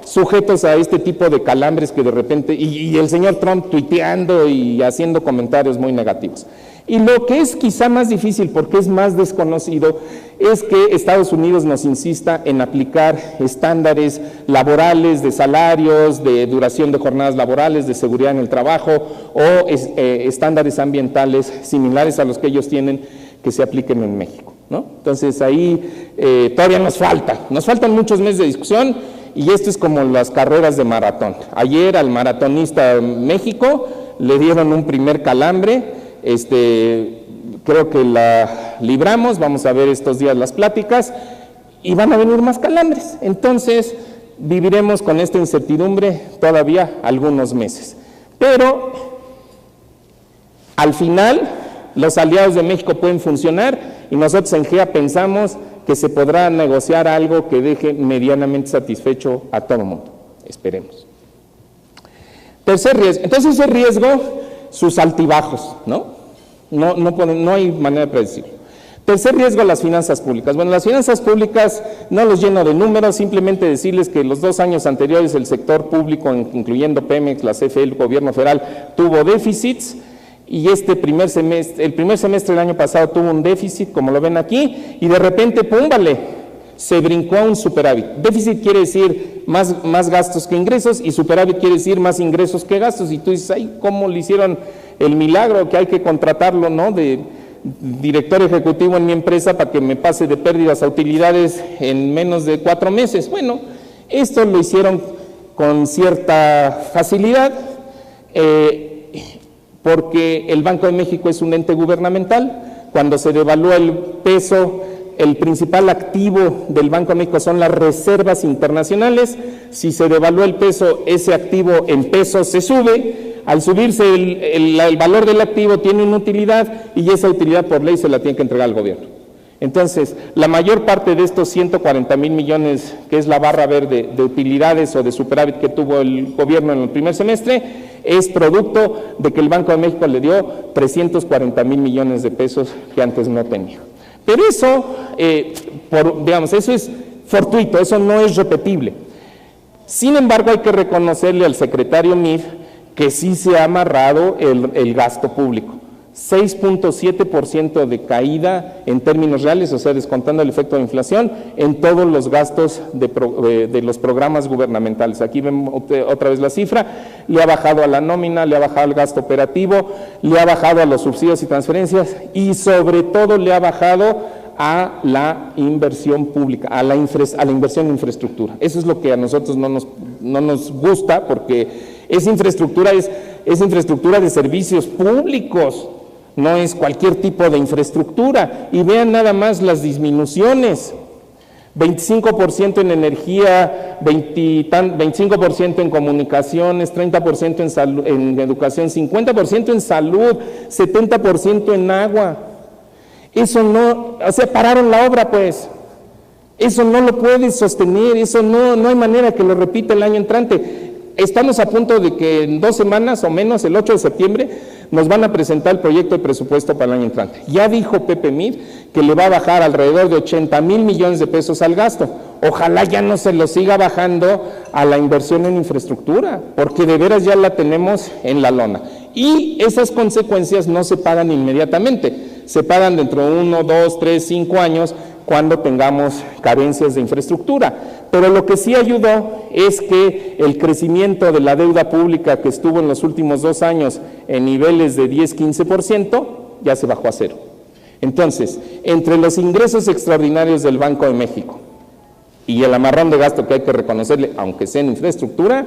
sujetos a este tipo de calambres que de repente, y el señor Trump tuiteando y haciendo comentarios muy negativos. Y lo que es quizá más difícil, porque es más desconocido, es que Estados Unidos nos insista en aplicar estándares laborales, de salarios, de duración de jornadas laborales, de seguridad en el trabajo, o estándares ambientales similares a los que ellos tienen, que se apliquen en México, ¿no? Entonces ahí todavía nos faltan muchos meses de discusión, y esto es como las carreras de maratón. Ayer al maratonista México le dieron un primer calambre. Creo que la libramos, vamos a ver estos días las pláticas y van a venir más calambres. Entonces viviremos con esta incertidumbre todavía algunos meses. Pero al final los aliados de México pueden funcionar, y nosotros en GEA pensamos que se podrá negociar algo que deje medianamente satisfecho a todo el mundo. Esperemos. Tercer riesgo. Entonces ese riesgo, sus altibajos, ¿no? No hay manera de predecirlo. Tercer riesgo, las finanzas públicas. Bueno, las finanzas públicas no los lleno de números, simplemente decirles que los 2 años anteriores el sector público, incluyendo Pemex, la CFE, el gobierno federal, tuvo déficits, y el primer semestre del año pasado tuvo un déficit, como lo ven aquí, y de repente, ¡pum!, se brincó a un superávit. Déficit quiere decir más gastos que ingresos, y superávit quiere decir más ingresos que gastos, y tú dices, ay, ¿cómo le hicieron el milagro que hay que contratarlo, ¿no?, de director ejecutivo en mi empresa para que me pase de pérdidas a utilidades en menos de 4 meses? Bueno, esto lo hicieron con cierta facilidad, porque el Banco de México es un ente gubernamental. Cuando se devalúa el peso, el principal activo del Banco de México son las reservas internacionales. Si se devalúa el peso, ese activo en pesos se sube. Al subirse el valor del activo tiene una utilidad, y esa utilidad por ley se la tiene que entregar al gobierno. Entonces, la mayor parte de estos 140,000 millones, que es la barra verde de utilidades o de superávit que tuvo el gobierno en el primer semestre, es producto de que el Banco de México le dio 340,000 millones de pesos que antes no tenía. Pero eso, eso es fortuito, eso no es repetible. Sin embargo, hay que reconocerle al secretario Meade que sí se ha amarrado el gasto público. 6.7% de caída en términos reales, o sea, descontando el efecto de inflación, en todos los gastos de los programas gubernamentales. Aquí vemos otra vez la cifra. Le ha bajado a la nómina, le ha bajado al gasto operativo, le ha bajado a los subsidios y transferencias, y sobre todo le ha bajado a la inversión pública, a la inversión en infraestructura. Eso es lo que a nosotros no nos gusta, porque esa infraestructura es infraestructura de servicios públicos, no es cualquier tipo de infraestructura. Y vean nada más las disminuciones: 25% en energía, 25% en comunicaciones, 30% en educación, 50% en salud, 70% en agua. Eso no, o sea, pararon la obra, pues. Eso no lo puedes sostener, eso no hay manera que lo repita el año entrante. Estamos a punto de que en 2 semanas o menos, el 8 de septiembre, nos van a presentar el proyecto de presupuesto para el año entrante. Ya dijo Pepe Meade que le va a bajar alrededor de 80,000 millones de pesos al gasto. Ojalá ya no se lo siga bajando a la inversión en infraestructura, porque de veras ya la tenemos en la lona. Y esas consecuencias no se pagan inmediatamente, se pagan dentro de 1, 2, 3, 5 años, cuando tengamos carencias de infraestructura. Pero lo que sí ayudó es que el crecimiento de la deuda pública, que estuvo en los últimos 2 años en niveles de 10-15%, ya se bajó a 0. Entonces, entre los ingresos extraordinarios del Banco de México y el amarrón de gasto que hay que reconocerle, aunque sea en infraestructura,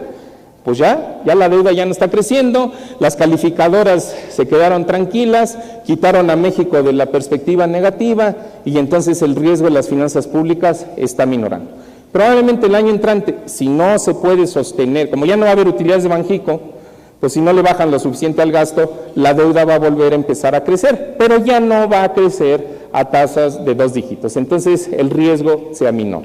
pues ya la deuda ya no está creciendo, las calificadoras se quedaron tranquilas, quitaron a México de la perspectiva negativa, y entonces el riesgo de las finanzas públicas está minorando. Probablemente el año entrante, si no se puede sostener, como ya no va a haber utilidades de Banjico, pues si no le bajan lo suficiente al gasto, la deuda va a volver a empezar a crecer, pero ya no va a crecer a tasas de 2 dígitos, entonces el riesgo sea menor.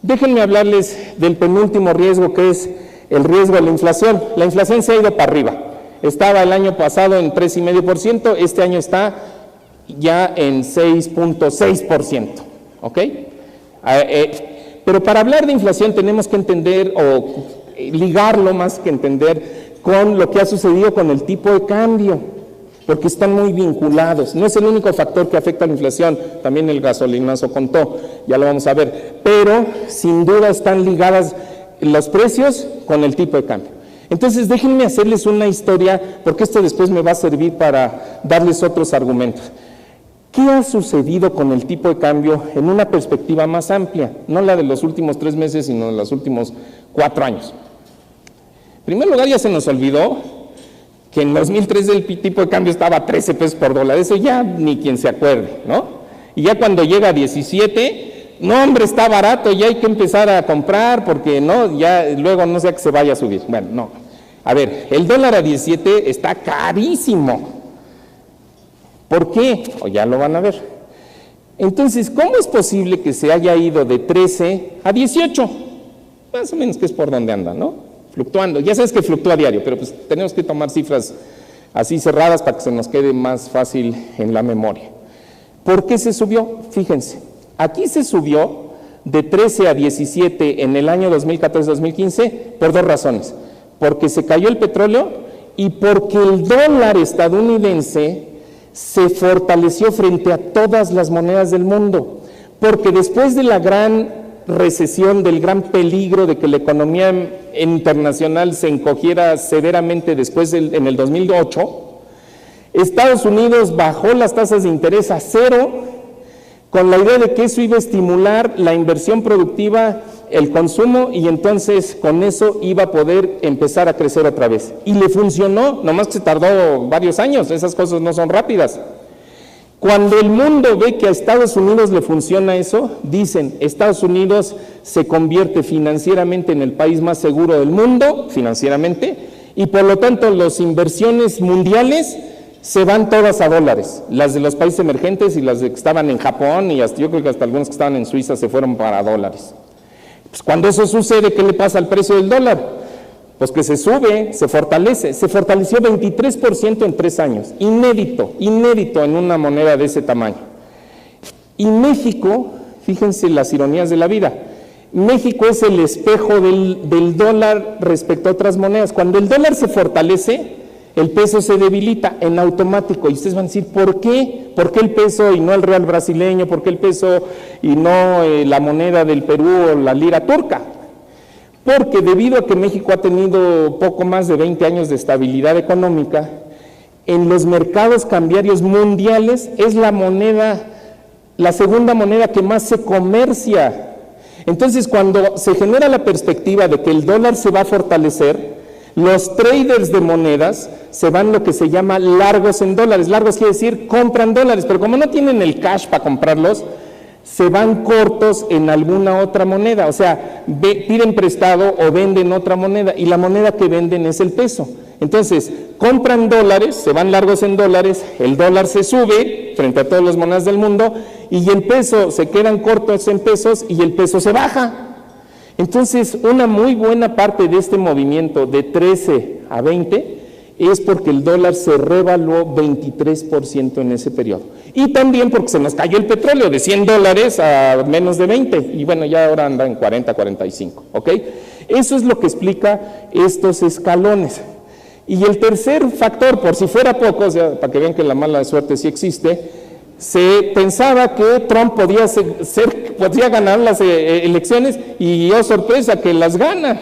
Déjenme hablarles del penúltimo riesgo, que es el riesgo de la inflación. La inflación se ha ido para arriba. Estaba el año pasado en 3,5%, este año está ya en 6.6%, ¿ok? Pero para hablar de inflación tenemos que entender, o ligarlo más que entender, con lo que ha sucedido con el tipo de cambio, porque están muy vinculados. No es el único factor que afecta a la inflación, también el gasolinazo contó, ya lo vamos a ver, pero sin duda están ligadas los precios con el tipo de cambio. Entonces déjenme hacerles una historia, porque esto después me va a servir para darles otros argumentos. ¿Qué ha sucedido con el tipo de cambio en una perspectiva más amplia? No la de los últimos 3 meses, sino de los últimos 4 años. En primer lugar, ya se nos olvidó que en 2003 el tipo de cambio estaba a 13 pesos por dólar. Eso ya ni quien se acuerde, ¿no? Y ya cuando llega a 17... no, hombre, está barato, ya hay que empezar a comprar, porque no, ya luego no sea que se vaya a subir. Bueno, no. A ver, el dólar a 17 está carísimo. ¿Por qué? O ya lo van a ver. Entonces, ¿cómo es posible que se haya ido de 13 a 18? Más o menos que es por donde anda, ¿no? Fluctuando. Ya sabes que fluctúa a diario, pero pues tenemos que tomar cifras así cerradas para que se nos quede más fácil en la memoria. ¿Por qué se subió? Fíjense. Aquí se subió de 13 a 17 en el año 2014-2015 por 2 razones. Porque se cayó el petróleo y porque el dólar estadounidense se fortaleció frente a todas las monedas del mundo, porque después de la gran recesión, del gran peligro de que la economía internacional se encogiera severamente en el 2008, Estados Unidos bajó las tasas de interés a cero con la idea de que eso iba a estimular la inversión productiva, el consumo, y entonces con eso iba a poder empezar a crecer otra vez. Y le funcionó, nomás que se tardó varios años, esas cosas no son rápidas. Cuando el mundo ve que a Estados Unidos le funciona eso, dicen, Estados Unidos se convierte financieramente en el país más seguro del mundo, financieramente, y por lo tanto las inversiones mundiales se van todas a dólares, las de los países emergentes y las de que estaban en Japón, y hasta, yo creo que hasta algunos que estaban en Suiza se fueron para dólares. Pues cuando eso sucede, ¿qué le pasa al precio del dólar? Pues que se sube, se fortalece, se fortaleció 23% en 3 años, inédito en una moneda de ese tamaño. Y México, fíjense las ironías de la vida, México es el espejo del dólar respecto a otras monedas. Cuando el dólar se fortalece, el peso se debilita en automático, y ustedes van a decir, ¿por qué? ¿Por qué el peso y no el real brasileño? ¿Por qué el peso y no la moneda del Perú o la lira turca? Porque debido a que México ha tenido poco más de 20 años de estabilidad económica, en los mercados cambiarios mundiales es la segunda moneda que más se comercia. Entonces, cuando se genera la perspectiva de que el dólar se va a fortalecer, los traders de monedas se van lo que se llama largos en dólares. Largos quiere decir compran dólares, pero como no tienen el cash para comprarlos, se van cortos en alguna otra moneda. O sea, piden prestado o venden otra moneda, y la moneda que venden es el peso. Entonces, compran dólares, se van largos en dólares, el dólar se sube frente a todas las monedas del mundo, y el peso, se quedan cortos en pesos y el peso se baja. Entonces, una muy buena parte de este movimiento de 13 a 20 es porque el dólar se revaluó 23% en ese periodo. Y también porque se nos cayó el petróleo de $100 a menos de 20, y bueno, ya ahora anda en 40, 45, ¿ok? Eso es lo que explica estos escalones. Y el tercer factor, por si fuera poco, o sea, para que vean que la mala suerte sí existe, se pensaba que Trump podía ganar las elecciones, y oh sorpresa que las gana,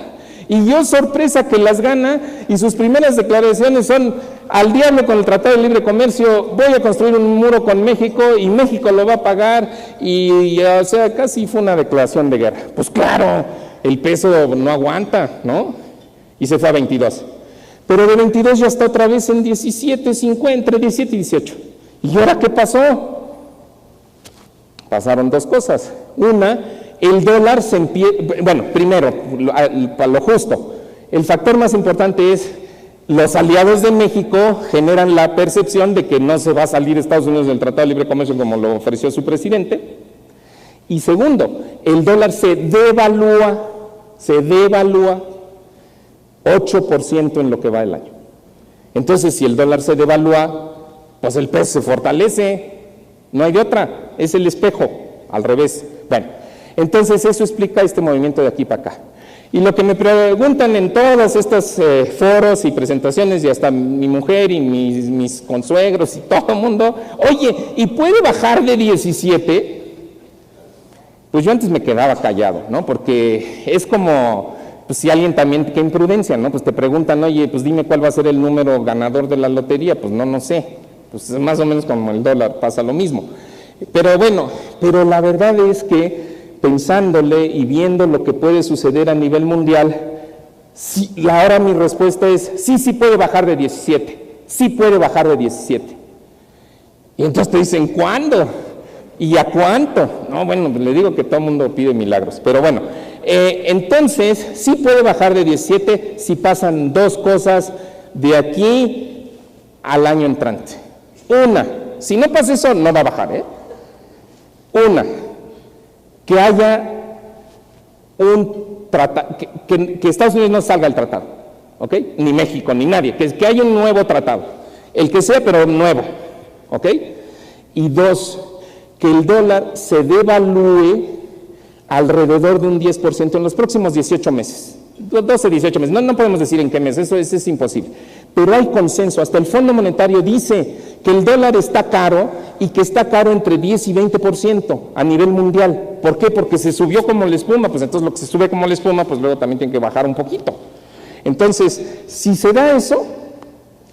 y sus primeras declaraciones son: al diablo con el Tratado de Libre Comercio, voy a construir un muro con México y México lo va a pagar, y o sea, casi fue una declaración de guerra. Pues claro, el peso no aguanta, ¿no? Y se fue a 22, pero de 22 ya está otra vez en 17.50, entre 17 y 18. ¿Y ahora qué pasó? Pasaron dos cosas. Una, el dólar se empieza, bueno, primero, para lo justo, el factor más importante es los aliados de México generan la percepción de que no se va a salir Estados Unidos del Tratado de Libre Comercio como lo ofreció su presidente. Y segundo, el dólar se devalúa 8% en lo que va del año. Entonces, si el dólar se devalúa, pues el peso se fortalece, no hay de otra, es el espejo, al revés. Bueno, entonces eso explica este movimiento de aquí para acá. Y lo que me preguntan en todos estos foros y presentaciones, y hasta mi mujer y mis consuegros y todo el mundo, oye, ¿y puede bajar de 17? Pues yo antes me quedaba callado, ¿no? Porque es como, pues si alguien también, qué imprudencia, ¿no? Pues te preguntan, oye, pues dime cuál va a ser el número ganador de la lotería, pues no sé. Pues más o menos como el dólar pasa lo mismo. Pero bueno, pero la verdad es que pensándole y viendo lo que puede suceder a nivel mundial, ahora mi respuesta es sí puede bajar de 17, sí puede bajar de 17. Y entonces te dicen, ¿cuándo? ¿Y a cuánto? No, bueno, le digo que todo el mundo pide milagros, pero bueno, entonces sí puede bajar de 17 si pasan dos cosas de aquí al año entrante. Una, si no pasa eso, no va a bajar, ¿eh? Una, que haya un tratado, que Estados Unidos no salga del tratado, ¿ok? Ni México, ni nadie, que haya un nuevo tratado, el que sea, pero nuevo, ¿ok? Y dos, que el dólar se devalúe alrededor de un 10% en los próximos 18 meses. 12, 18 meses, no podemos decir en qué mes, eso es imposible. pero hay consenso. Hasta el Fondo Monetario dice que el dólar está caro y que está caro entre 10 y 20% a nivel mundial. ¿Por qué? Porque se subió como la espuma, pues entonces lo que se sube como la espuma, pues luego también tiene que bajar un poquito. Entonces, si se da eso,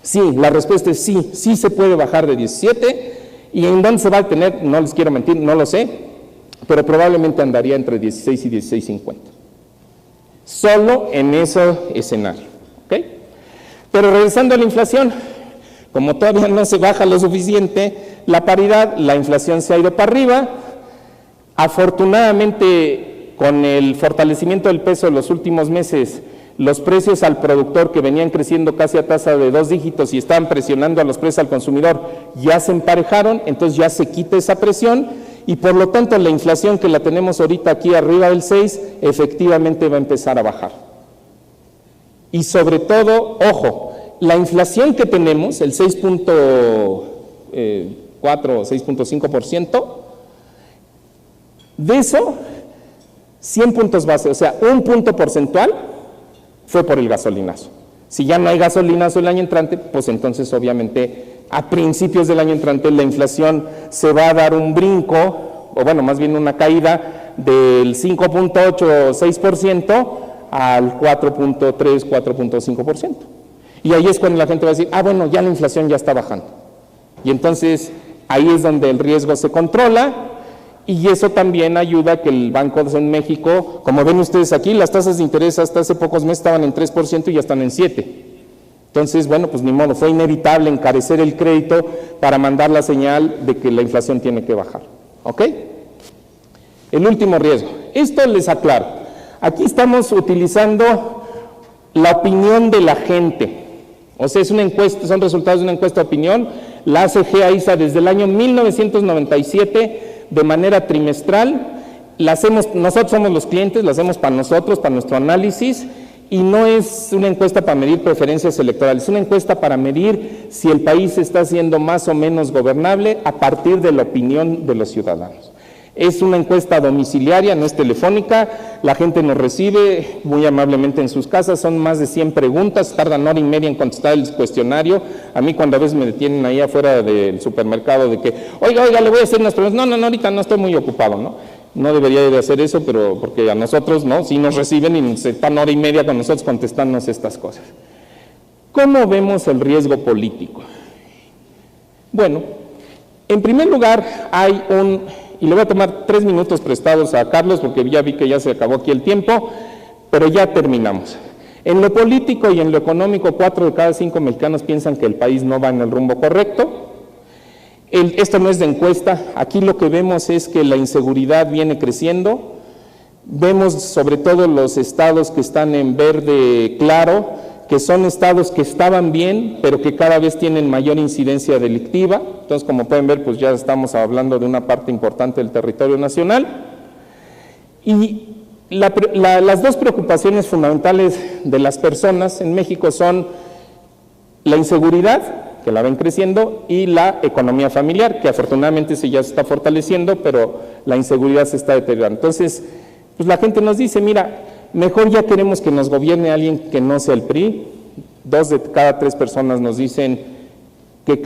sí, la respuesta es sí, sí se puede bajar de 17, y en dónde se va a tener, no les quiero mentir, no lo sé, pero probablemente andaría entre 16 y 16.50. Solo en ese escenario, ¿ok? Pero regresando a la inflación, como todavía no se baja lo suficiente la paridad, la inflación se ha ido para arriba. Afortunadamente, con el fortalecimiento del peso en los últimos meses, los precios al productor, que venían creciendo casi a tasa de 2 dígitos y estaban presionando a los precios al consumidor, ya se emparejaron, entonces ya se quita esa presión y por lo tanto la inflación, que la tenemos ahorita aquí arriba del 6, efectivamente va a empezar a bajar. Y sobre todo, ojo, la inflación que tenemos, el 6.4 o 6.5%, de eso, 100 puntos base, o sea, 1 punto porcentual, fue por el gasolinazo. Si ya no hay gasolinazo el año entrante, pues entonces obviamente a principios del año entrante la inflación se va a dar un brinco, o bueno, más bien una caída del 5.8 o 6% al 4.3, 4.5%. Y ahí es cuando la gente va a decir, ah, bueno, ya la inflación ya está bajando. Y entonces ahí es donde el riesgo se controla. Y eso también ayuda a que el Banco de México, como ven ustedes aquí, las tasas de interés hasta hace pocos meses estaban en 3% y ya están en 7%. Entonces, bueno, pues ni modo, fue inevitable encarecer el crédito para mandar la señal de que la inflación tiene que bajar. ¿Ok? El último riesgo. Esto les aclaro. Aquí estamos utilizando la opinión de la gente. O sea, es una encuesta, son resultados de una encuesta de opinión. La hace GEA-ISA desde el año 1997, de manera trimestral. La hacemos, nosotros somos los clientes, la hacemos para nosotros, para nuestro análisis, y no es una encuesta para medir preferencias electorales, es una encuesta para medir si el país está siendo más o menos gobernable a partir de la opinión de los ciudadanos. Es una encuesta domiciliaria, no es telefónica, la gente nos recibe muy amablemente en sus casas, son más de 100 preguntas, tardan 1 hora y media en contestar el cuestionario. A mí cuando a veces me detienen ahí afuera del supermercado de que, oiga, le voy a hacer unas preguntas, no, ahorita no estoy muy ocupado, ¿no? No debería de hacer eso, pero porque a nosotros, ¿no? Sí nos reciben y se están 1 hora y media con nosotros contestándonos estas cosas. ¿Cómo vemos el riesgo político? Bueno, en primer lugar hay y le voy a tomar 3 minutos prestados a Carlos porque ya vi que ya se acabó aquí el tiempo, pero ya terminamos. En lo político y en lo económico, 4 de cada 5 mexicanos piensan que el país no va en el rumbo correcto. Esto no es de encuesta, aquí lo que vemos es que la inseguridad viene creciendo, vemos sobre todo los estados que están en verde claro, que son estados que estaban bien, pero que cada vez tienen mayor incidencia delictiva. Entonces, como pueden ver, pues ya estamos hablando de una parte importante del territorio nacional. Y las 2 preocupaciones fundamentales de las personas en México son la inseguridad, que la ven creciendo, y la economía familiar, que afortunadamente sí ya se está fortaleciendo, pero la inseguridad se está deteriorando. Entonces, pues la gente nos dice, mira, mejor ya queremos que nos gobierne alguien que no sea el PRI. 2 de cada 3 personas nos dicen que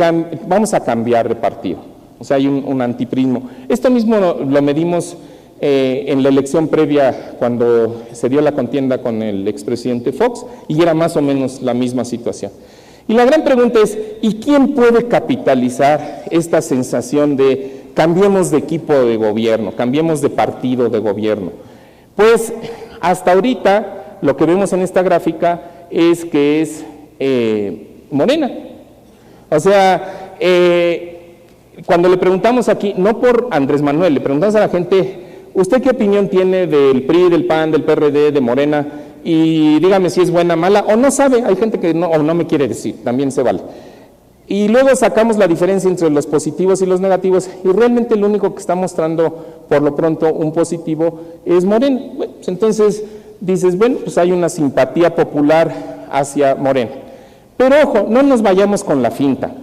vamos a cambiar de partido. O sea, hay un antiprismo. Esto mismo lo medimos en la elección previa cuando se dio la contienda con el expresidente Fox y era más o menos la misma situación. Y la gran pregunta es, ¿y quién puede capitalizar esta sensación de cambiemos de equipo de gobierno, cambiemos de partido de gobierno? Pues hasta ahorita lo que vemos en esta gráfica es que es Morena. O sea, cuando le preguntamos aquí, no por Andrés Manuel, le preguntamos a la gente, ¿usted qué opinión tiene del PRI, del PAN, del PRD, de Morena? Y dígame si es buena, mala, o no sabe, hay gente que no, o no me quiere decir, también se vale. Y luego sacamos la diferencia entre los positivos y los negativos, y realmente lo único que está mostrando, por lo pronto, un positivo es Morena. Bueno, pues entonces dices, bueno, pues hay una simpatía popular hacia Morena. Pero ojo, no nos vayamos con la finta.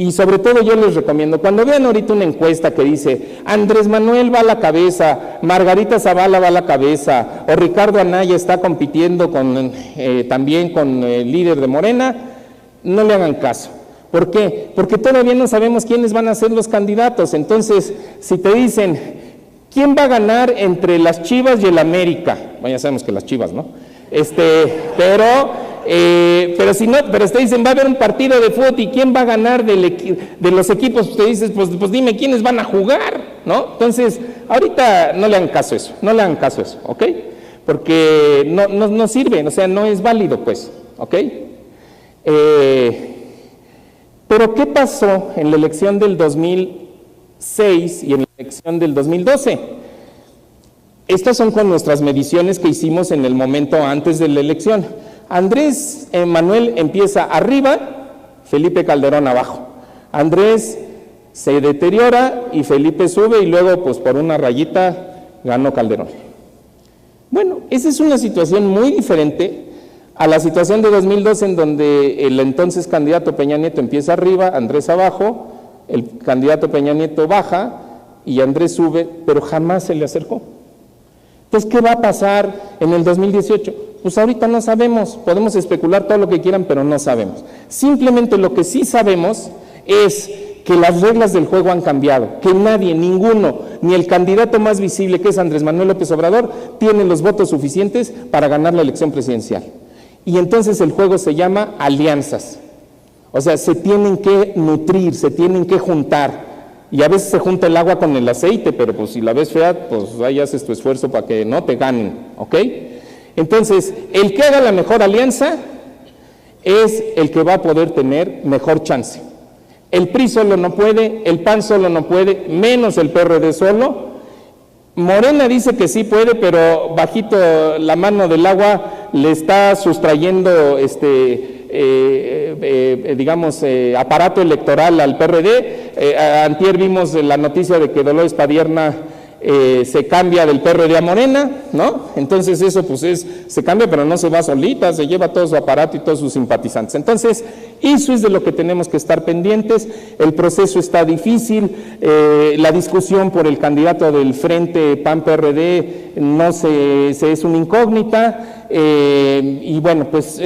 Y sobre todo yo les recomiendo, cuando vean ahorita una encuesta que dice Andrés Manuel va a la cabeza, Margarita Zavala va a la cabeza, o Ricardo Anaya está compitiendo también con el líder de Morena, no le hagan caso. ¿Por qué? Porque todavía no sabemos quiénes van a ser los candidatos. Entonces, si te dicen, ¿quién va a ganar entre las Chivas y el América? Bueno, ya sabemos que las Chivas, ¿no? Pero si no, pero te dicen, va a haber un partido de fútbol y quién va a ganar de los equipos, te dices, pues dime quiénes van a jugar, ¿no? Entonces, ahorita no le hagan caso a eso, ¿ok? Porque no sirve, o sea, no es válido, pues, ¿ok? Pero ¿qué pasó en la elección del 2006 y en la elección del 2012? Estas son con nuestras mediciones que hicimos en el momento antes de la elección. Andrés Manuel empieza arriba, Felipe Calderón abajo. Andrés se deteriora y Felipe sube y luego, pues por una rayita, ganó Calderón. Bueno, esa es una situación muy diferente a la situación de 2012 en donde el entonces candidato Peña Nieto empieza arriba, Andrés abajo, el candidato Peña Nieto baja y Andrés sube, pero jamás se le acercó. Entonces, ¿qué va a pasar en el 2018? Pues ahorita no sabemos, podemos especular todo lo que quieran, pero no sabemos. Simplemente lo que sí sabemos es que las reglas del juego han cambiado, que nadie, ninguno, ni el candidato más visible, que es Andrés Manuel López Obrador, tiene los votos suficientes para ganar la elección presidencial. Y entonces el juego se llama alianzas. O sea, se tienen que nutrir, se tienen que juntar. Y a veces se junta el agua con el aceite, pero pues si la ves fea, pues ahí haces tu esfuerzo para que no te ganen, ¿ok? Entonces, el que haga la mejor alianza es el que va a poder tener mejor chance. El PRI solo no puede, el PAN solo no puede, menos el PRD solo. Morena dice que sí puede, pero bajito la mano del agua le está sustrayendo aparato electoral al PRD. Antier vimos la noticia de que Dolores Padierna se cambia del PRD a Morena, ¿no? Entonces eso pues se cambia, pero no se va solita, se lleva todo su aparato y todos sus simpatizantes. Entonces, eso es de lo que tenemos que estar pendientes. El proceso está difícil, la discusión por el candidato del Frente PAN-PRD es una incógnita, y bueno, pues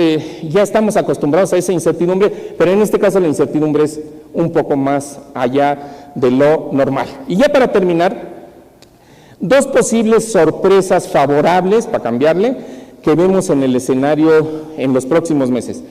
ya estamos acostumbrados a esa incertidumbre, pero en este caso la incertidumbre es un poco más allá de lo normal. Y ya para terminar, dos posibles sorpresas favorables, para cambiarle, que vemos en el escenario en los próximos meses.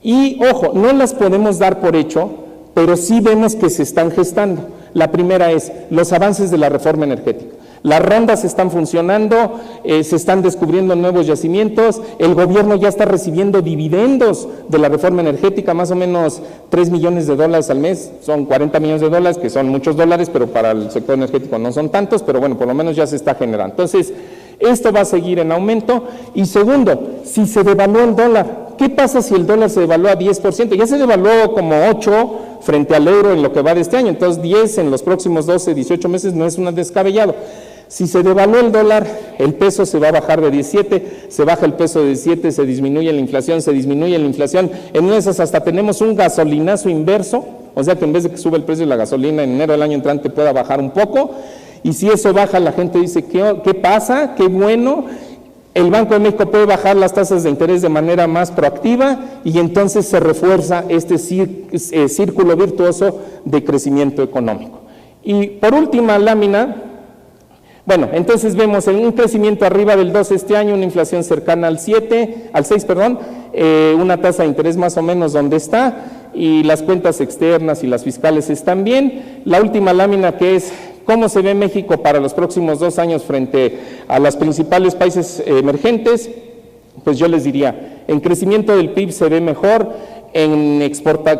Y, ojo, no las podemos dar por hecho, pero sí vemos que se están gestando. La primera es los avances de la reforma energética. Las rondas están funcionando, se están descubriendo nuevos yacimientos, el gobierno ya está recibiendo dividendos de la reforma energética, más o menos $3 millones al mes, son 40 millones de dólares, que son muchos dólares, pero para el sector energético no son tantos, pero bueno, por lo menos ya se está generando. Entonces, esto va a seguir en aumento. Y segundo, si se devaluó el dólar, ¿qué pasa si el dólar se devalúa a 10%? Ya se devaluó como 8 frente al euro en lo que va de este año, entonces 10 en los próximos 12, 18 meses no es un descabellado. Si se devaluó el dólar, el peso se va a bajar de 17, se baja el peso de 17, se disminuye la inflación, en una de esas hasta tenemos un gasolinazo inverso, o sea que en vez de que sube el precio de la gasolina en enero del año entrante pueda bajar un poco, y si eso baja la gente dice, ¿qué pasa? ¡Qué bueno! El Banco de México puede bajar las tasas de interés de manera más proactiva y entonces se refuerza este círculo virtuoso de crecimiento económico. Y por última lámina, bueno, entonces vemos un crecimiento arriba del 2 este año, una inflación cercana al 6, una tasa de interés más o menos donde está, y las cuentas externas y las fiscales están bien. La última lámina, que es cómo se ve México para los próximos 2 años frente a los principales países emergentes, pues yo les diría, en crecimiento del PIB se ve mejor, en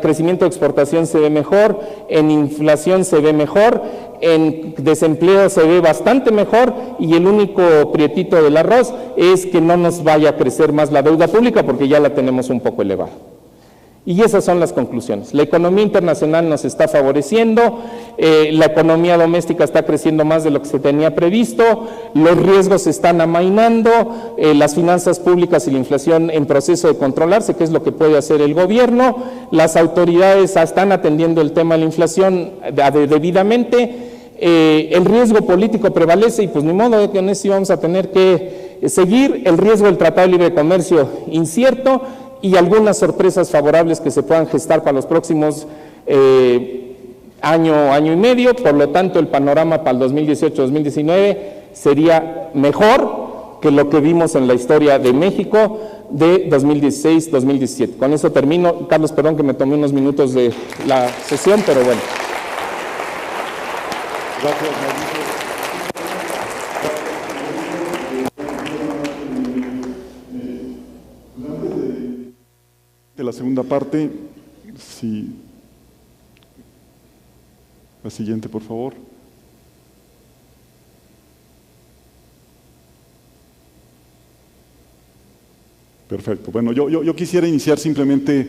crecimiento de exportación se ve mejor, en inflación se ve mejor, en desempleo se ve bastante mejor, y el único prietito del arroz es que no nos vaya a crecer más la deuda pública porque ya la tenemos un poco elevada. Y esas son las conclusiones. La economía internacional nos está favoreciendo, la economía doméstica está creciendo más de lo que se tenía previsto, los riesgos se están amainando, las finanzas públicas y la inflación en proceso de controlarse, que es lo que puede hacer el gobierno, las autoridades están atendiendo el tema de la inflación debidamente, el riesgo político prevalece y pues ni modo, que en eso vamos a tener que seguir, el riesgo del Tratado de Libre Comercio incierto, y algunas sorpresas favorables que se puedan gestar para los próximos año y medio. Por lo tanto, el panorama para el 2018-2019 sería mejor que lo que vimos en la historia de México de 2016-2017. Con eso termino. Carlos, perdón que me tomé unos minutos de la sesión, pero bueno. Gracias, Mauricio. De la segunda parte, si la siguiente, por favor. Perfecto. Bueno, yo quisiera iniciar simplemente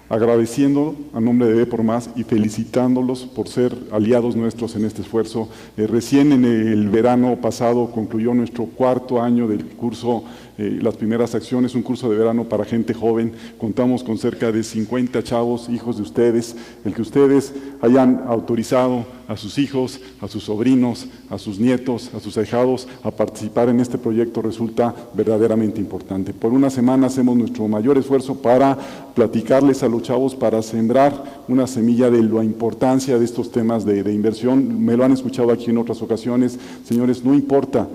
agradeciendo a nombre de Ve por Más y felicitándolos por ser aliados nuestros en este esfuerzo. Recién en el verano pasado concluyó nuestro 4º año del curso Las Primeras Acciones, un curso de verano para gente joven. Contamos con cerca de 50 chavos, hijos de ustedes. El que ustedes hayan autorizado a sus hijos, a sus sobrinos, a sus nietos, a sus ahijados a participar en este proyecto resulta verdaderamente importante. Por una semana hacemos nuestro mayor esfuerzo para platicarles a los chavos, para sembrar una semilla de la importancia de estos temas de inversión. Me lo han escuchado aquí en otras ocasiones. Señores, no importa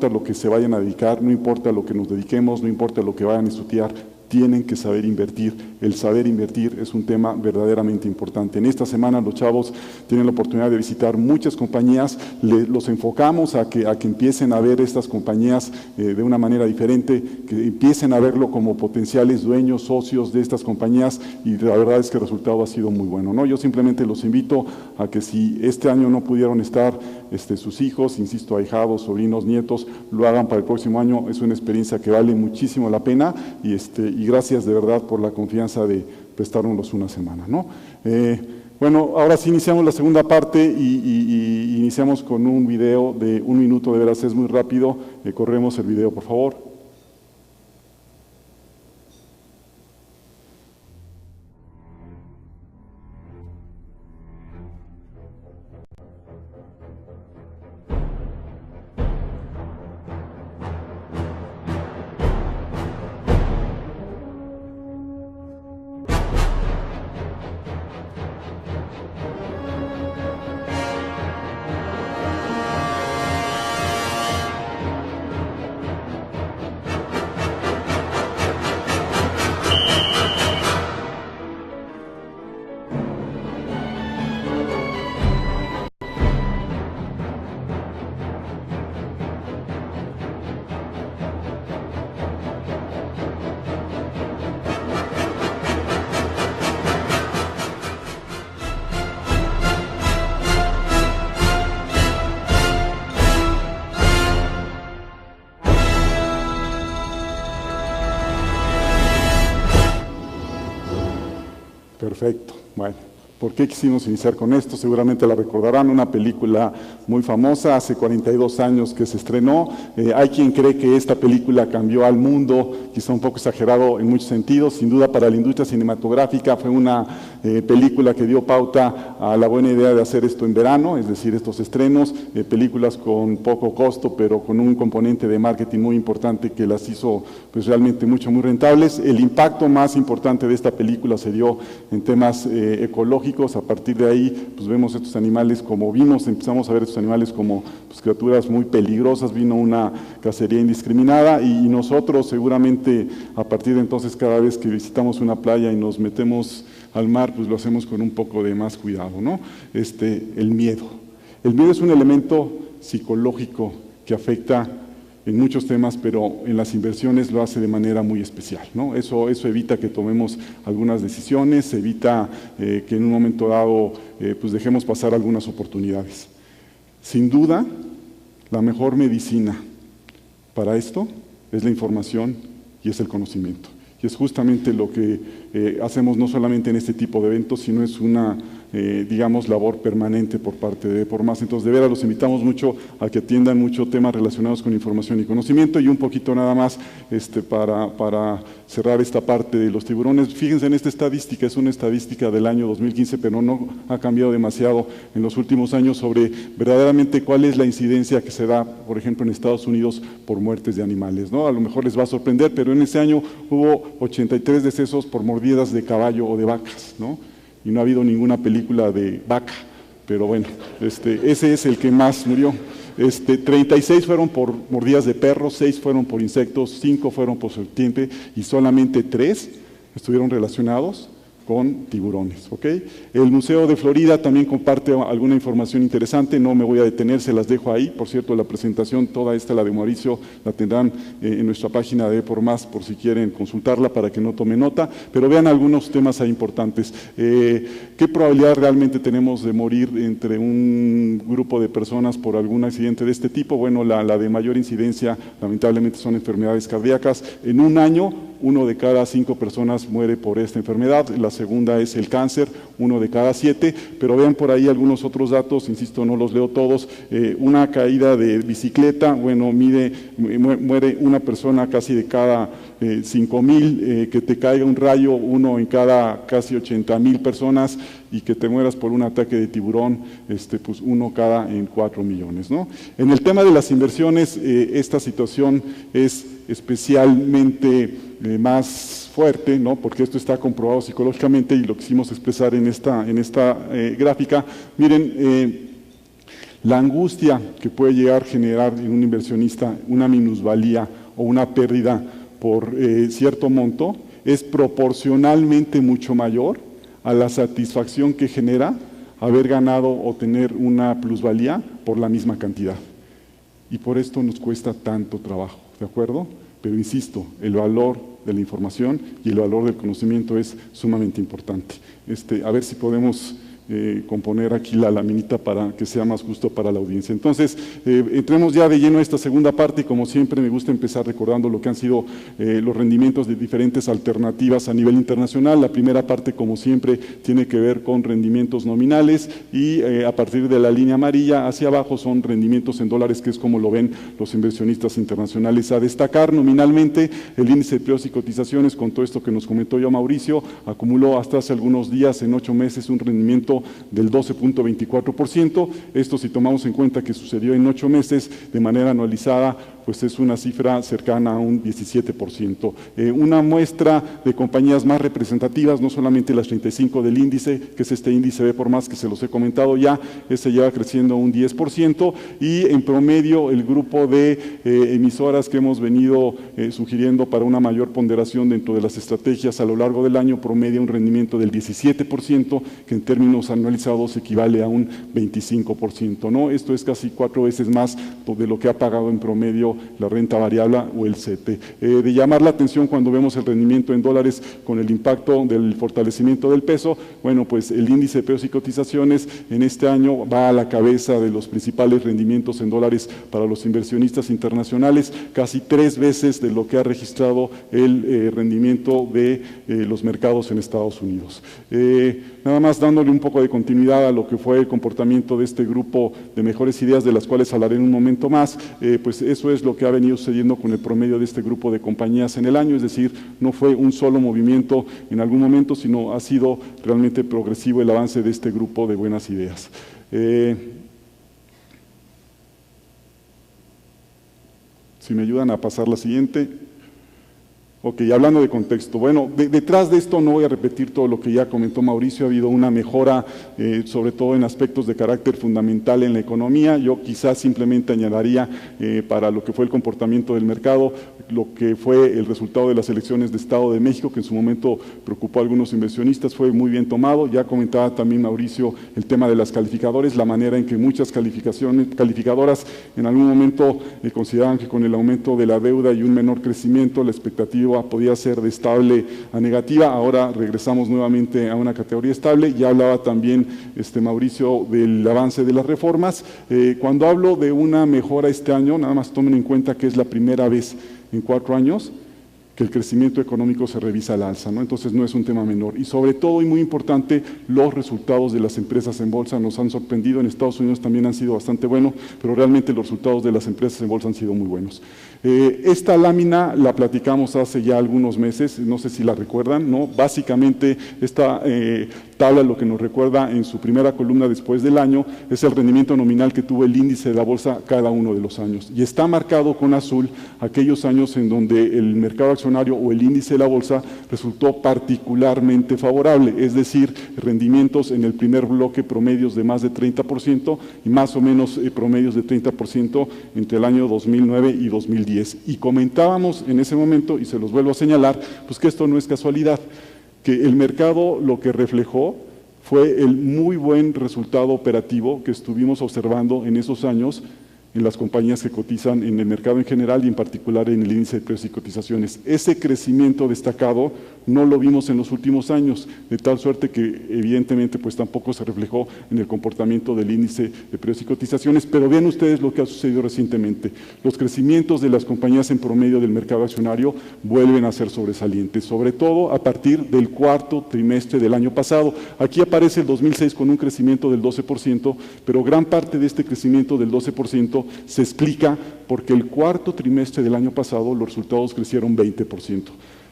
lo que se vayan a dedicar, no importa lo que nos dediquemos, no importa lo que vayan a estudiar, tienen que saber invertir. El saber invertir es un tema verdaderamente importante. En esta semana los chavos tienen la oportunidad de visitar muchas compañías, los enfocamos a que empiecen a ver estas compañías de una manera diferente, que empiecen a verlo como potenciales dueños, socios de estas compañías, y la verdad es que el resultado ha sido muy bueno, ¿no? Yo simplemente los invito a que si este año no pudieron estar sus hijos, insisto, ahijados, sobrinos, nietos, lo hagan para el próximo año. Es una experiencia que vale muchísimo la pena y gracias de verdad por la confianza de prestárnoslos una semana, ¿no? Bueno, ahora sí iniciamos la segunda parte y iniciamos con un video de 1 minuto, de veras es muy rápido. Corremos el video, por favor. Perfecto. Bueno, ¿por qué quisimos iniciar con esto? Seguramente la recordarán, una película muy famosa, hace 42 años que se estrenó. Hay quien cree que esta película cambió al mundo, quizá un poco exagerado en muchos sentidos. Sin duda, para la industria cinematográfica fue una película que dio pauta a la buena idea de hacer esto en verano, es decir, estos estrenos, películas con poco costo, pero con un componente de marketing muy importante que las hizo pues realmente muy rentables. El impacto más importante de esta película se dio en temas ecológicos. A partir de ahí, pues vemos estos animales empezamos a ver estos animales como pues, criaturas muy peligrosas. Vino una cacería indiscriminada y nosotros seguramente a partir de entonces, cada vez que visitamos una playa y nos metemos al mar, pues lo hacemos con un poco de más cuidado, ¿no? El miedo. El miedo es un elemento psicológico que afecta en muchos temas, pero en las inversiones lo hace de manera muy especial, ¿no? Eso evita que tomemos algunas decisiones, evita que en un momento dado pues dejemos pasar algunas oportunidades. Sin duda, la mejor medicina para esto es la información y es el conocimiento. Y es justamente lo que hacemos no solamente en este tipo de eventos, sino es una, digamos, labor permanente por parte de Por Más. Entonces, de veras, los invitamos mucho a que atiendan muchos temas relacionados con información y conocimiento. Y un poquito nada más para cerrar esta parte de los tiburones. Fíjense en esta estadística, es una estadística del año 2015, pero no ha cambiado demasiado en los últimos años sobre verdaderamente cuál es la incidencia que se da, por ejemplo, en Estados Unidos por muertes de animales, ¿no? A lo mejor les va a sorprender, pero en ese año hubo 83 decesos por mordidas de caballo o de vacas, ¿no? Y no ha habido ninguna película de vaca, pero bueno, ese es el que más murió. 36 fueron por mordidas de perros, 6 fueron por insectos, 5 fueron por serpiente y solamente 3 estuvieron relacionados con tiburones, ¿ok? El Museo de Florida también comparte alguna información interesante, no me voy a detener, se las dejo ahí. Por cierto, la presentación, toda esta, la de Mauricio, la tendrán en nuestra página de Por Más, por si quieren consultarla para que no tome nota, pero vean algunos temas ahí importantes. ¿Qué probabilidad realmente tenemos de morir entre un grupo de personas por algún accidente de este tipo? Bueno, la de mayor incidencia, lamentablemente, son enfermedades cardíacas. En un año, 1 de cada 5 personas muere por esta enfermedad. La segunda es el cáncer, 1 de cada 7, pero vean por ahí algunos otros datos, insisto, no los leo todos. Una caída de bicicleta, bueno, muere una persona casi de cada 5,000, que te caiga un rayo, 1 en cada casi 80,000 personas, y que te mueras por un ataque de tiburón, pues 1 cada en 4 millones, ¿no? En el tema de las inversiones, esta situación es especialmente más fuerte, ¿no? Porque esto está comprobado psicológicamente y lo quisimos expresar en esta gráfica. Miren, la angustia que puede llegar a generar en un inversionista una minusvalía o una pérdida por cierto monto es proporcionalmente mucho mayor a la satisfacción que genera haber ganado o tener una plusvalía por la misma cantidad. Y por esto nos cuesta tanto trabajo, ¿de acuerdo? Pero insisto, el valor de la información y el valor del conocimiento es sumamente importante. A ver si podemos componer aquí la laminita para que sea más justo para la audiencia. Entonces, entremos ya de lleno a esta segunda parte y como siempre me gusta empezar recordando lo que han sido los rendimientos de diferentes alternativas a nivel internacional. La primera parte, como siempre, tiene que ver con rendimientos nominales y a partir de la línea amarilla hacia abajo son rendimientos en dólares, que es como lo ven los inversionistas internacionales. A destacar nominalmente el índice de precios y cotizaciones, con todo esto que nos comentó ya Mauricio, acumuló hasta hace algunos días, en 8 meses, un rendimiento del 12.24%. Esto, si tomamos en cuenta que sucedió en 8 meses de manera anualizada, pues es una cifra cercana a un 17%. Una muestra de compañías más representativas, no solamente las 35 del índice, que es este índice B por más que se los he comentado ya, este lleva creciendo un 10%, y en promedio el grupo de emisoras que hemos venido sugiriendo para una mayor ponderación dentro de las estrategias a lo largo del año promedia un rendimiento del 17%, que en términos anualizados equivale a un 25%, ¿no? Esto es casi 4 veces más de lo que ha pagado en promedio la renta variable o el CETE. De llamar la atención cuando vemos el rendimiento en dólares con el impacto del fortalecimiento del peso, bueno, pues el índice de precios y cotizaciones en este año va a la cabeza de los principales rendimientos en dólares para los inversionistas internacionales, casi 3 veces de lo que ha registrado el rendimiento de los mercados en Estados Unidos. Nada más dándole un poco de continuidad a lo que fue el comportamiento de este grupo de mejores ideas, de las cuales hablaré en un momento más, pues eso es lo que ha venido sucediendo con el promedio de este grupo de compañías en el año, es decir, no fue un solo movimiento en algún momento, sino ha sido realmente progresivo el avance de este grupo de buenas ideas. Si me ayudan a pasar la siguiente. Ok, hablando de contexto, bueno, detrás de esto no voy a repetir todo lo que ya comentó Mauricio, ha habido una mejora, sobre todo en aspectos de carácter fundamental en la economía. Yo quizás simplemente añadiría para lo que fue el comportamiento del mercado, lo que fue el resultado de las elecciones de Estado de México, que en su momento preocupó a algunos inversionistas, fue muy bien tomado. Ya comentaba también Mauricio el tema de las calificadores, la manera en que muchas calificadoras en algún momento consideraban que con el aumento de la deuda y un menor crecimiento, la expectativa podía ser de estable a negativa. Ahora regresamos nuevamente a una categoría estable. Ya hablaba también Mauricio del avance de las reformas. Cuando hablo de una mejora este año, nada más tomen en cuenta que es la primera vez en 4 años que el crecimiento económico se revisa al alza, ¿no? Entonces no es un tema menor. Y sobre todo, y muy importante, los resultados de las empresas en bolsa nos han sorprendido. En Estados Unidos también han sido bastante buenos, pero realmente los resultados de las empresas en bolsa han sido muy buenos. Esta lámina la platicamos hace ya algunos meses, no sé si la recuerdan, ¿no? Básicamente esta tabla lo que nos recuerda en su primera columna después del año es el rendimiento nominal que tuvo el índice de la bolsa cada uno de los años. Y está marcado con azul aquellos años en donde el mercado accionario o el índice de la bolsa resultó particularmente favorable, es decir, rendimientos en el primer bloque promedios de más de 30% y más o menos promedios de 30% entre el año 2009 y 2010. Y comentábamos en ese momento, y se los vuelvo a señalar, pues que esto no es casualidad, que el mercado lo que reflejó fue el muy buen resultado operativo que estuvimos observando en esos años en las compañías que cotizan en el mercado en general y en particular en el índice de precios y cotizaciones. Ese crecimiento destacado no lo vimos en los últimos años, de tal suerte que evidentemente pues tampoco se reflejó en el comportamiento del índice de precios y cotizaciones, pero vean ustedes lo que ha sucedido recientemente. Los crecimientos de las compañías en promedio del mercado accionario vuelven a ser sobresalientes, sobre todo a partir del cuarto trimestre del año pasado. Aquí aparece el 2006 con un crecimiento del 12%, pero gran parte de este crecimiento del 12% se explica porque el cuarto trimestre del año pasado los resultados crecieron 20%.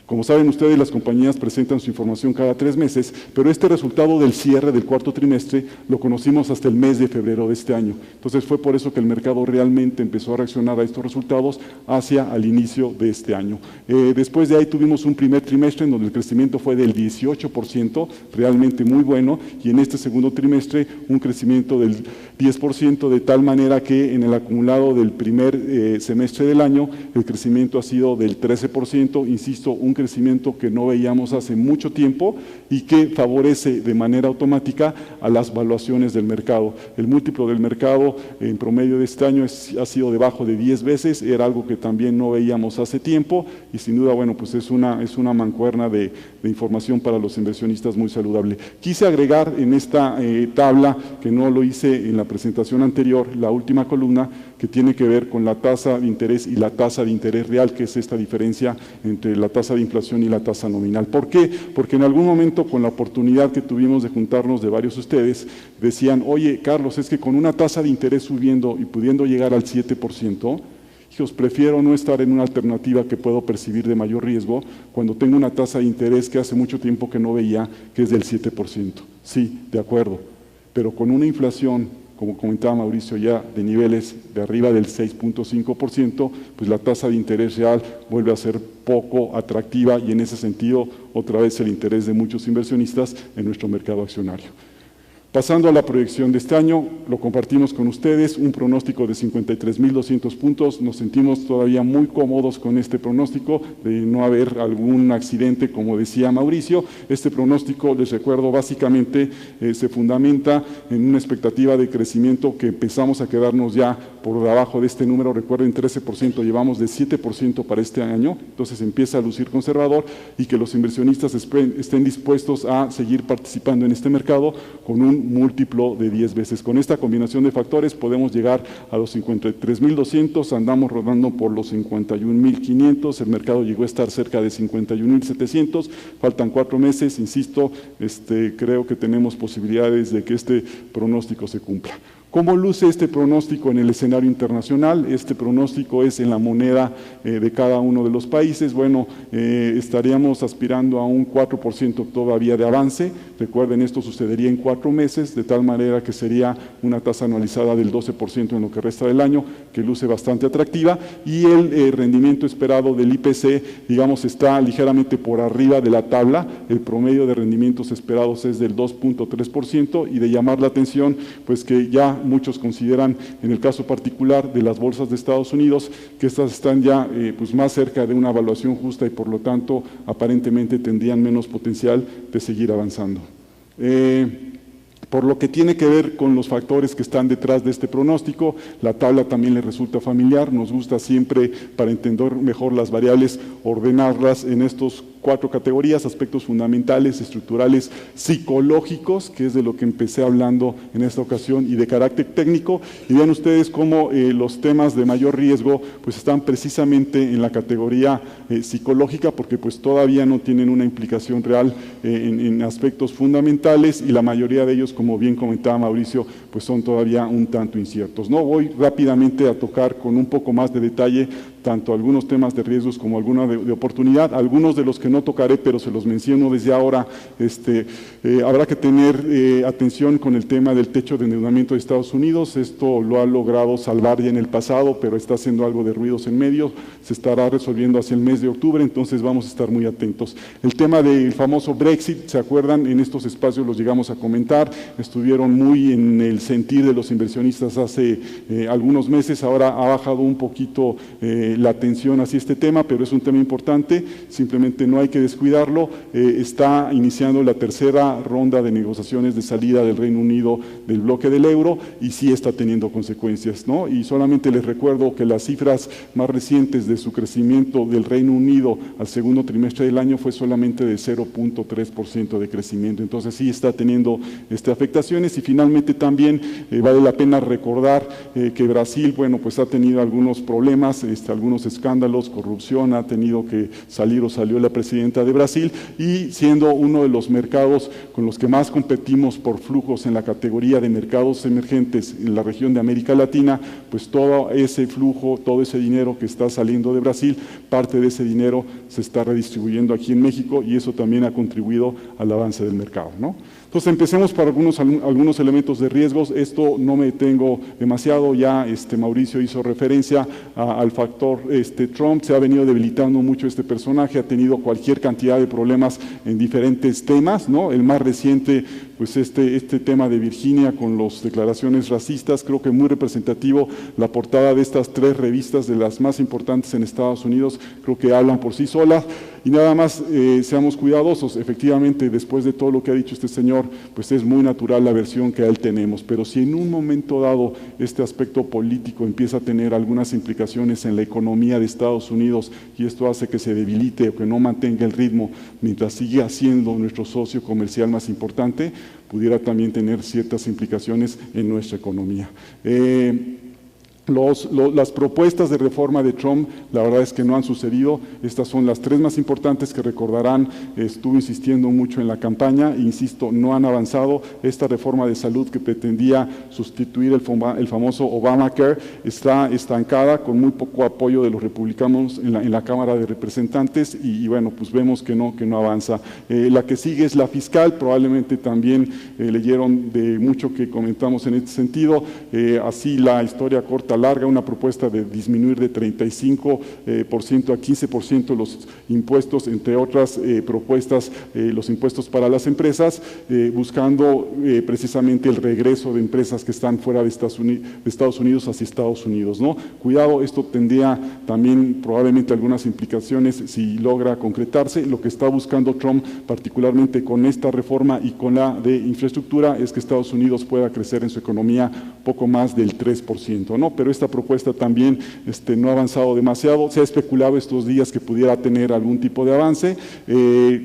Como saben ustedes, las compañías presentan su información cada 3 meses, pero este resultado del cierre del cuarto trimestre lo conocimos hasta el mes de febrero de este año. Entonces fue por eso que el mercado realmente empezó a reaccionar a estos resultados hacia el inicio de este año. Después de ahí tuvimos un primer trimestre en donde el crecimiento fue del 18%, realmente muy bueno, y en este segundo trimestre un crecimiento del 10%, de tal manera que en el acumulado del primer semestre del año el crecimiento ha sido del 13%, insisto, un crecimiento que no veíamos hace mucho tiempo y que favorece de manera automática a las valuaciones del mercado. El múltiplo del mercado en promedio de este año ha sido debajo de 10 veces, era algo que también no veíamos hace tiempo y sin duda, bueno, pues es una mancuerna de información para los inversionistas muy saludable. Quise agregar en esta tabla, que no lo hice en la presentación anterior, la última columna, que tiene que ver con la tasa de interés y la tasa de interés real, que es esta diferencia entre la tasa de inflación y la tasa nominal. ¿Por qué? Porque en algún momento, con la oportunidad que tuvimos de juntarnos de varios de ustedes, decían, oye, Carlos, es que con una tasa de interés subiendo y pudiendo llegar al 7%, hijos, prefiero no estar en una alternativa que puedo percibir de mayor riesgo cuando tengo una tasa de interés que hace mucho tiempo que no veía, que es del 7%. Sí, de acuerdo, pero con una inflación, como comentaba Mauricio, ya de niveles de arriba del 6.5%, pues la tasa de interés real vuelve a ser poco atractiva y en ese sentido otra vez el interés de muchos inversionistas en nuestro mercado accionario. Pasando a la proyección de este año, lo compartimos con ustedes, un pronóstico de 53.200 puntos. Nos sentimos todavía muy cómodos con este pronóstico de no haber algún accidente, como decía Mauricio. Este pronóstico, les recuerdo, básicamente se fundamenta en una expectativa de crecimiento que empezamos a quedarnos ya por debajo de este número. Recuerden, 13%, llevamos de 7% para este año, entonces empieza a lucir conservador y que los inversionistas estén dispuestos a seguir participando en este mercado con un múltiplo de 10 veces. Con esta combinación de factores podemos llegar a los 53.200, andamos rodando por los 51.500, el mercado llegó a estar cerca de 51.700, faltan 4 meses, insisto, creo que tenemos posibilidades de que este pronóstico se cumpla. ¿Cómo luce este pronóstico en el escenario internacional? Este pronóstico es en la moneda de cada uno de los países. Bueno, estaríamos aspirando a un 4% todavía de avance. Recuerden, esto sucedería en 4 meses, de tal manera que sería una tasa anualizada del 12% en lo que resta del año, que luce bastante atractiva. Y el rendimiento esperado del IPC, digamos, está ligeramente por arriba de la tabla. El promedio de rendimientos esperados es del 2.3% y de llamar la atención, pues que ya muchos consideran, en el caso particular de las bolsas de Estados Unidos, que estas están ya pues más cerca de una evaluación justa y por lo tanto aparentemente tendrían menos potencial de seguir avanzando. Por lo que tiene que ver con los factores que están detrás de este pronóstico, la tabla también le resulta familiar, nos gusta siempre, para entender mejor las variables, ordenarlas en estos 4 categorías: aspectos fundamentales, estructurales, psicológicos, que es de lo que empecé hablando en esta ocasión, y de carácter técnico. Y vean ustedes cómo los temas de mayor riesgo pues están precisamente en la categoría psicológica, porque pues todavía no tienen una implicación real en aspectos fundamentales, y la mayoría de ellos, como bien comentaba Mauricio, pues son todavía un tanto inciertos, ¿no? Voy rápidamente a tocar con un poco más de detalle tanto algunos temas de riesgos como algunos de oportunidad, algunos de los que no tocaré, pero se los menciono desde ahora. Habrá que tener atención con el tema del techo de endeudamiento de Estados Unidos. Esto lo ha logrado salvar ya en el pasado, pero está haciendo algo de ruidos en medio. Se estará resolviendo hacia el mes de octubre, entonces vamos a estar muy atentos. El tema del famoso Brexit, ¿se acuerdan? En estos espacios los llegamos a comentar, estuvieron muy en el sentir de los inversionistas hace algunos meses. Ahora ha bajado un poquito la atención hacia este tema, pero es un tema importante, simplemente no hay que descuidarlo. Está iniciando la tercera ronda de negociaciones de salida del Reino Unido del bloque del euro, y sí está teniendo consecuencias, ¿no? Y solamente les recuerdo que las cifras más recientes de su crecimiento del Reino Unido al segundo trimestre del año fue solamente de 0.3% de crecimiento, entonces sí está teniendo afectaciones. Y finalmente también vale la pena recordar que Brasil, bueno, pues ha tenido algunos problemas, algunos escándalos, corrupción, ha tenido que salir o salió la presidenta de Brasil, y siendo uno de los mercados con los que más competimos por flujos en la categoría de mercados emergentes en la región de América Latina, pues todo ese flujo, todo ese dinero que está saliendo de Brasil, parte de ese dinero se está redistribuyendo aquí en México, y eso también ha contribuido al avance del mercado, ¿no? Entonces empecemos por algunos elementos de riesgos. Esto no me detengo demasiado, ya Mauricio hizo referencia al factor Trump. Se ha venido debilitando mucho este personaje, ha tenido cualquier cantidad de problemas en diferentes temas, ¿no? El más reciente, pues este tema de Virginia con las declaraciones racistas, creo que muy representativo. La portada de estas 3 revistas, de las más importantes en Estados Unidos, creo que hablan por sí solas. Y nada más, seamos cuidadosos. Efectivamente, después de todo lo que ha dicho este señor, pues es muy natural la versión que a él tenemos, pero si en un momento dado este aspecto político empieza a tener algunas implicaciones en la economía de Estados Unidos, y esto hace que se debilite o que no mantenga el ritmo mientras sigue siendo nuestro socio comercial más importante, pudiera también tener ciertas implicaciones en nuestra economía. Las propuestas de reforma de Trump, la verdad es que no han sucedido. Estas son las 3 más importantes que recordarán. Estuve insistiendo mucho en la campaña, insisto, no han avanzado. Esta reforma de salud que pretendía sustituir el famoso Obamacare está estancada, con muy poco apoyo de los republicanos en la Cámara de Representantes, y bueno, pues vemos que no avanza. La que sigue es la fiscal. Probablemente también leyeron de mucho que comentamos en este sentido. Así la historia corta larga, una propuesta de disminuir de 35% a 15% los impuestos, entre otras propuestas, los impuestos para las empresas, buscando precisamente el regreso de empresas que están fuera de Estados Unidos hacia Estados Unidos, ¿no? Cuidado, esto tendría también probablemente algunas implicaciones si logra concretarse. Lo que está buscando Trump, particularmente con esta reforma y con la de infraestructura, es que Estados Unidos pueda crecer en su economía poco más del 3%, ¿no? Pero esta propuesta también no ha avanzado demasiado. Se ha especulado estos días que pudiera tener algún tipo de avance.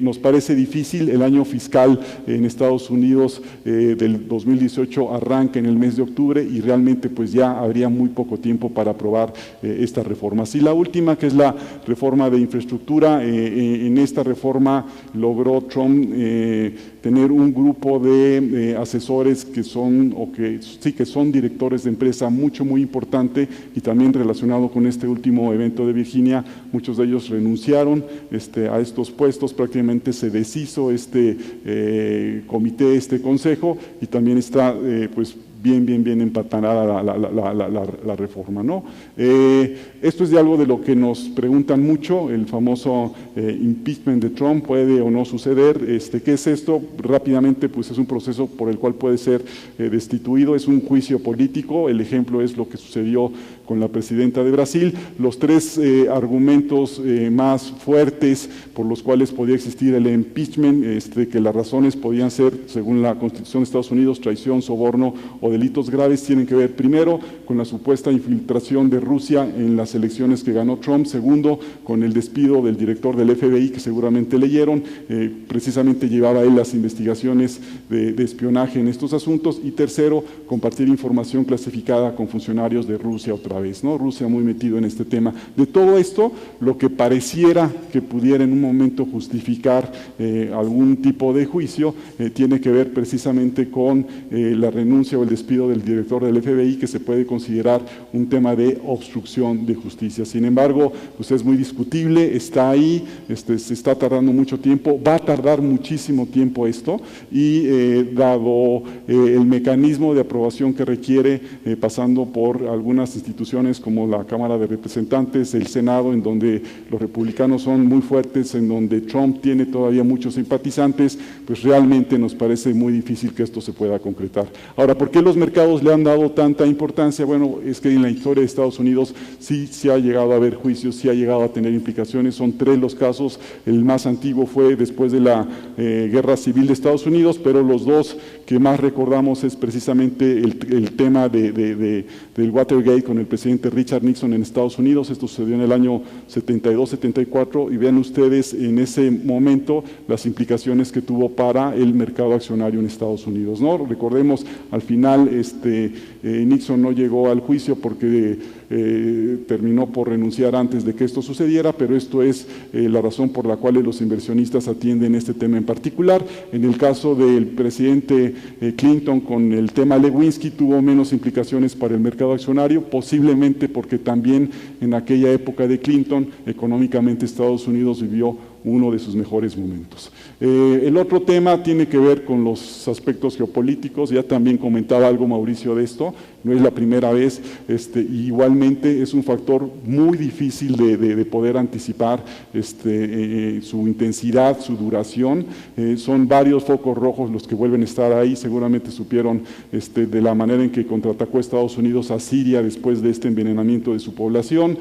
Nos parece difícil. El año fiscal en Estados Unidos del 2018 arranca en el mes de octubre, y realmente pues ya habría muy poco tiempo para aprobar estas reformas. Y la última, que es la reforma de infraestructura, en esta reforma logró Trump tener un grupo de asesores que son directores de empresa muy importante, y también relacionado con este último evento de Virginia. Muchos de ellos renunciaron a estos puestos, prácticamente se deshizo comité, consejo, y también está pues bien empatanada la reforma, ¿no? Esto es de algo de lo que nos preguntan mucho, el famoso impeachment de Trump, ¿puede o no suceder? ¿Qué es esto? Rápidamente, pues es un proceso por el cual puede ser destituido, es un juicio político. El ejemplo es lo que sucedió con la presidenta de Brasil. Los tres argumentos más fuertes por los cuales podía existir el impeachment, que las razones podían ser, según la Constitución de Estados Unidos, traición, soborno o delitos graves, tienen que ver primero con la supuesta infiltración de Rusia en las elecciones que ganó Trump, segundo con el despido del director del FBI, que seguramente leyeron, precisamente llevaba él las investigaciones de espionaje en estos asuntos, y tercero, compartir información clasificada con funcionarios de Rusia otra vez, ¿no? Rusia muy metido en este tema. De todo esto, lo que pareciera que pudiera en un momento justificar algún tipo de juicio, tiene que ver precisamente con la renuncia o el despido del director del FBI, que se puede considerar un tema de obstrucción de justicia. Sin embargo, pues es muy discutible, está ahí, se está tardando mucho tiempo, va a tardar muchísimo tiempo esto, y dado el mecanismo de aprobación que requiere, pasando por algunas instituciones como la Cámara de Representantes, el Senado, en donde los republicanos son muy fuertes, en donde Trump tiene todavía muchos simpatizantes, pues realmente nos parece muy difícil que esto se pueda concretar. Ahora, ¿por qué los mercados le han dado tanta importancia? Bueno, es que en la historia de Estados Unidos sí ha llegado a haber juicios, sí ha llegado a tener implicaciones. Son tres los casos, el más antiguo fue después de la Guerra Civil de Estados Unidos, pero los dos que más recordamos es precisamente el tema del Watergate con el presidente Richard Nixon en Estados Unidos. Esto sucedió en el año 72-74, y vean ustedes en ese momento las implicaciones que tuvo para el mercado accionario en Estados Unidos, ¿no? Recordemos, al final Nixon no llegó al juicio porque terminó por renunciar antes de que esto sucediera, pero esto es la razón por la cual los inversionistas atienden este tema en particular. En el caso del presidente Clinton con el tema Lewinsky tuvo menos implicaciones para el mercado accionario, posiblemente porque también en aquella época de Clinton económicamente Estados Unidos vivió uno de sus mejores momentos. El otro tema tiene que ver con los aspectos geopolíticos, ya también comentaba algo Mauricio de esto, no es la primera vez, igualmente es un factor muy difícil de poder anticipar su intensidad, su duración, son varios focos rojos los que vuelven a estar ahí. Seguramente supieron de la manera en que contraatacó Estados Unidos a Siria después de este envenenamiento de su población.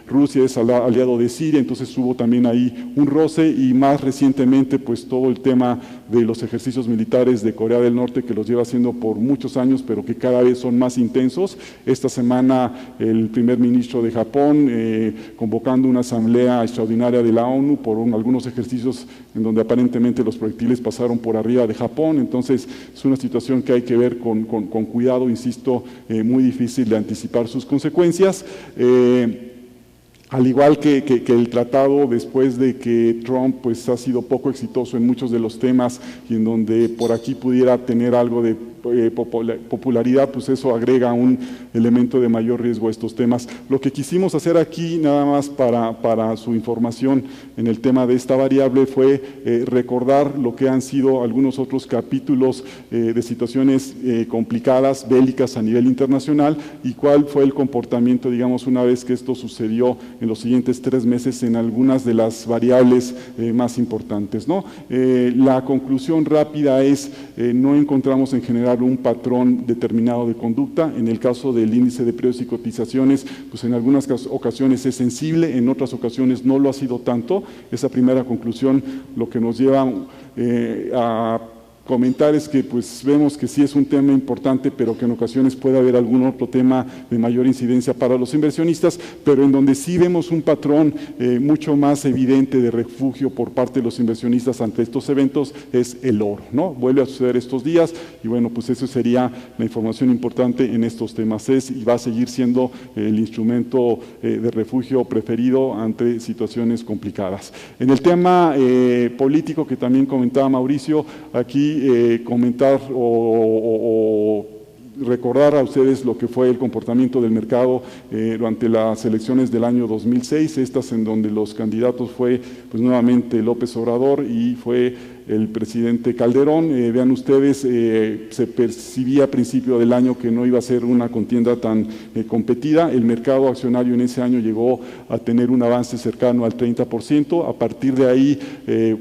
Rusia es aliado de Siria, entonces hubo también ahí un roce, y más recientemente pues todo el tema de los ejercicios militares de Corea del Norte, que los lleva haciendo por muchos años, pero que cada vez son más intensos. Esta semana el primer ministro de Japón convocando una asamblea extraordinaria de la ONU por algunos ejercicios en donde aparentemente los proyectiles pasaron por arriba de Japón. Entonces es una situación que hay que ver con cuidado, insisto, muy difícil de anticipar sus consecuencias. Al igual que el tratado, después de que Trump pues, ha sido poco exitoso en muchos de los temas, y en donde por aquí pudiera tener algo de popularidad, pues eso agrega un elemento de mayor riesgo a estos temas. Lo que quisimos hacer aquí, nada más para su información en el tema de esta variable, fue recordar lo que han sido algunos otros capítulos de situaciones complicadas, bélicas a nivel internacional, y cuál fue el comportamiento, digamos, una vez que esto sucedió en los siguientes 3 meses en algunas de las variables más importantes, ¿no? La conclusión rápida es, no encontramos en general un patrón determinado de conducta. En el caso del índice de precios y cotizaciones, pues en algunas ocasiones es sensible, en otras ocasiones no lo ha sido tanto. Esa primera conclusión lo que nos lleva a comentar es que pues vemos que sí es un tema importante, pero que en ocasiones puede haber algún otro tema de mayor incidencia para los inversionistas, pero en donde sí vemos un patrón mucho más evidente de refugio por parte de los inversionistas ante estos eventos es el oro, ¿no? Vuelve a suceder estos días, y bueno, pues eso sería la información importante en estos temas. Es y va a seguir siendo el instrumento de refugio preferido ante situaciones complicadas. En el tema político que también comentaba Mauricio, aquí comentar o recordar a ustedes lo que fue el comportamiento del mercado durante las elecciones del año 2006, estas en donde los candidatos fue pues nuevamente López Obrador, y fue el presidente Calderón. Vean ustedes, se percibía a principio del año que no iba a ser una contienda tan competida. El mercado accionario en ese año llegó a tener un avance cercano al 30%. A partir de ahí,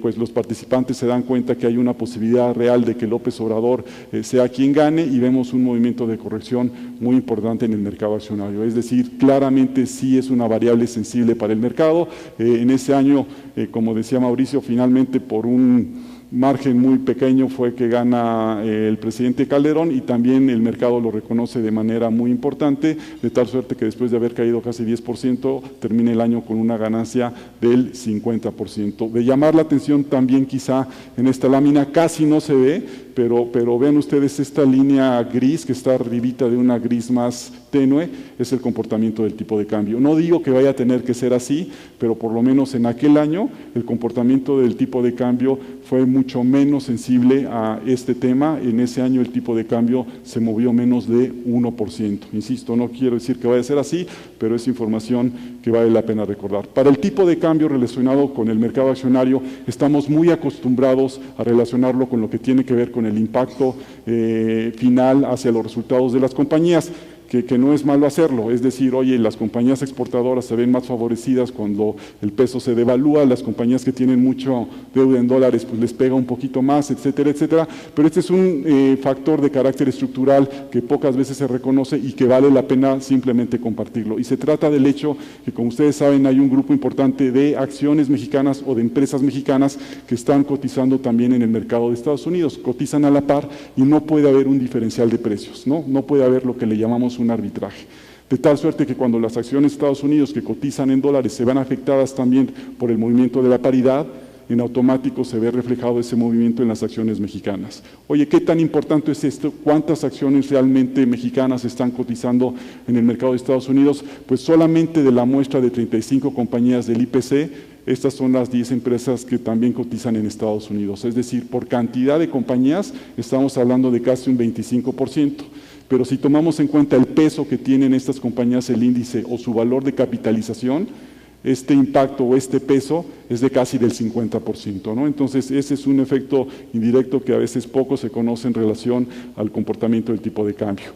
pues los participantes se dan cuenta que hay una posibilidad real de que López Obrador sea quien gane, y vemos un movimiento de corrección muy importante en el mercado accionario. Es decir, claramente sí es una variable sensible para el mercado. En ese año, como decía Mauricio, finalmente por un margen muy pequeño fue que gana el presidente Calderón, y también el mercado lo reconoce de manera muy importante, de tal suerte que después de haber caído casi 10%, termina el año con una ganancia del 50%. De llamar la atención también quizá en esta lámina, casi no se ve, pero vean ustedes esta línea gris que está arribita de una gris más tenue, es el comportamiento del tipo de cambio. No digo que vaya a tener que ser así, pero por lo menos en aquel año el comportamiento del tipo de cambio fue mucho menos sensible a este tema. En ese año el tipo de cambio se movió menos de 1%. Insisto, no quiero decir que vaya a ser así, pero es información que vale la pena recordar. Para el tipo de cambio relacionado con el mercado accionario, estamos muy acostumbrados a relacionarlo con lo que tiene que ver con el impacto final hacia los resultados de las compañías. Que no es malo hacerlo, es decir, oye, las compañías exportadoras se ven más favorecidas cuando el peso se devalúa, las compañías que tienen mucho deuda en dólares pues les pega un poquito más, etcétera, etcétera, pero este es un factor de carácter estructural que pocas veces se reconoce y que vale la pena simplemente compartirlo. Y se trata del hecho que, como ustedes saben, hay un grupo importante de acciones mexicanas o de empresas mexicanas que están cotizando también en el mercado de Estados Unidos, cotizan a la par y no puede haber un diferencial de precios, no puede haber lo que le llamamos un arbitraje. De tal suerte que cuando las acciones de Estados Unidos que cotizan en dólares se ven afectadas también por el movimiento de la paridad, en automático se ve reflejado ese movimiento en las acciones mexicanas. Oye, ¿qué tan importante es esto? ¿Cuántas acciones realmente mexicanas están cotizando en el mercado de Estados Unidos? Pues solamente de la muestra de 35 compañías del IPC, estas son las 10 empresas que también cotizan en Estados Unidos. Es decir, por cantidad de compañías estamos hablando de casi un 25%. Pero si tomamos en cuenta el peso que tienen estas compañías, el índice o su valor de capitalización, este impacto o este peso es de casi del 50%, ¿no? Entonces ese es un efecto indirecto que a veces poco se conoce en relación al comportamiento del tipo de cambio.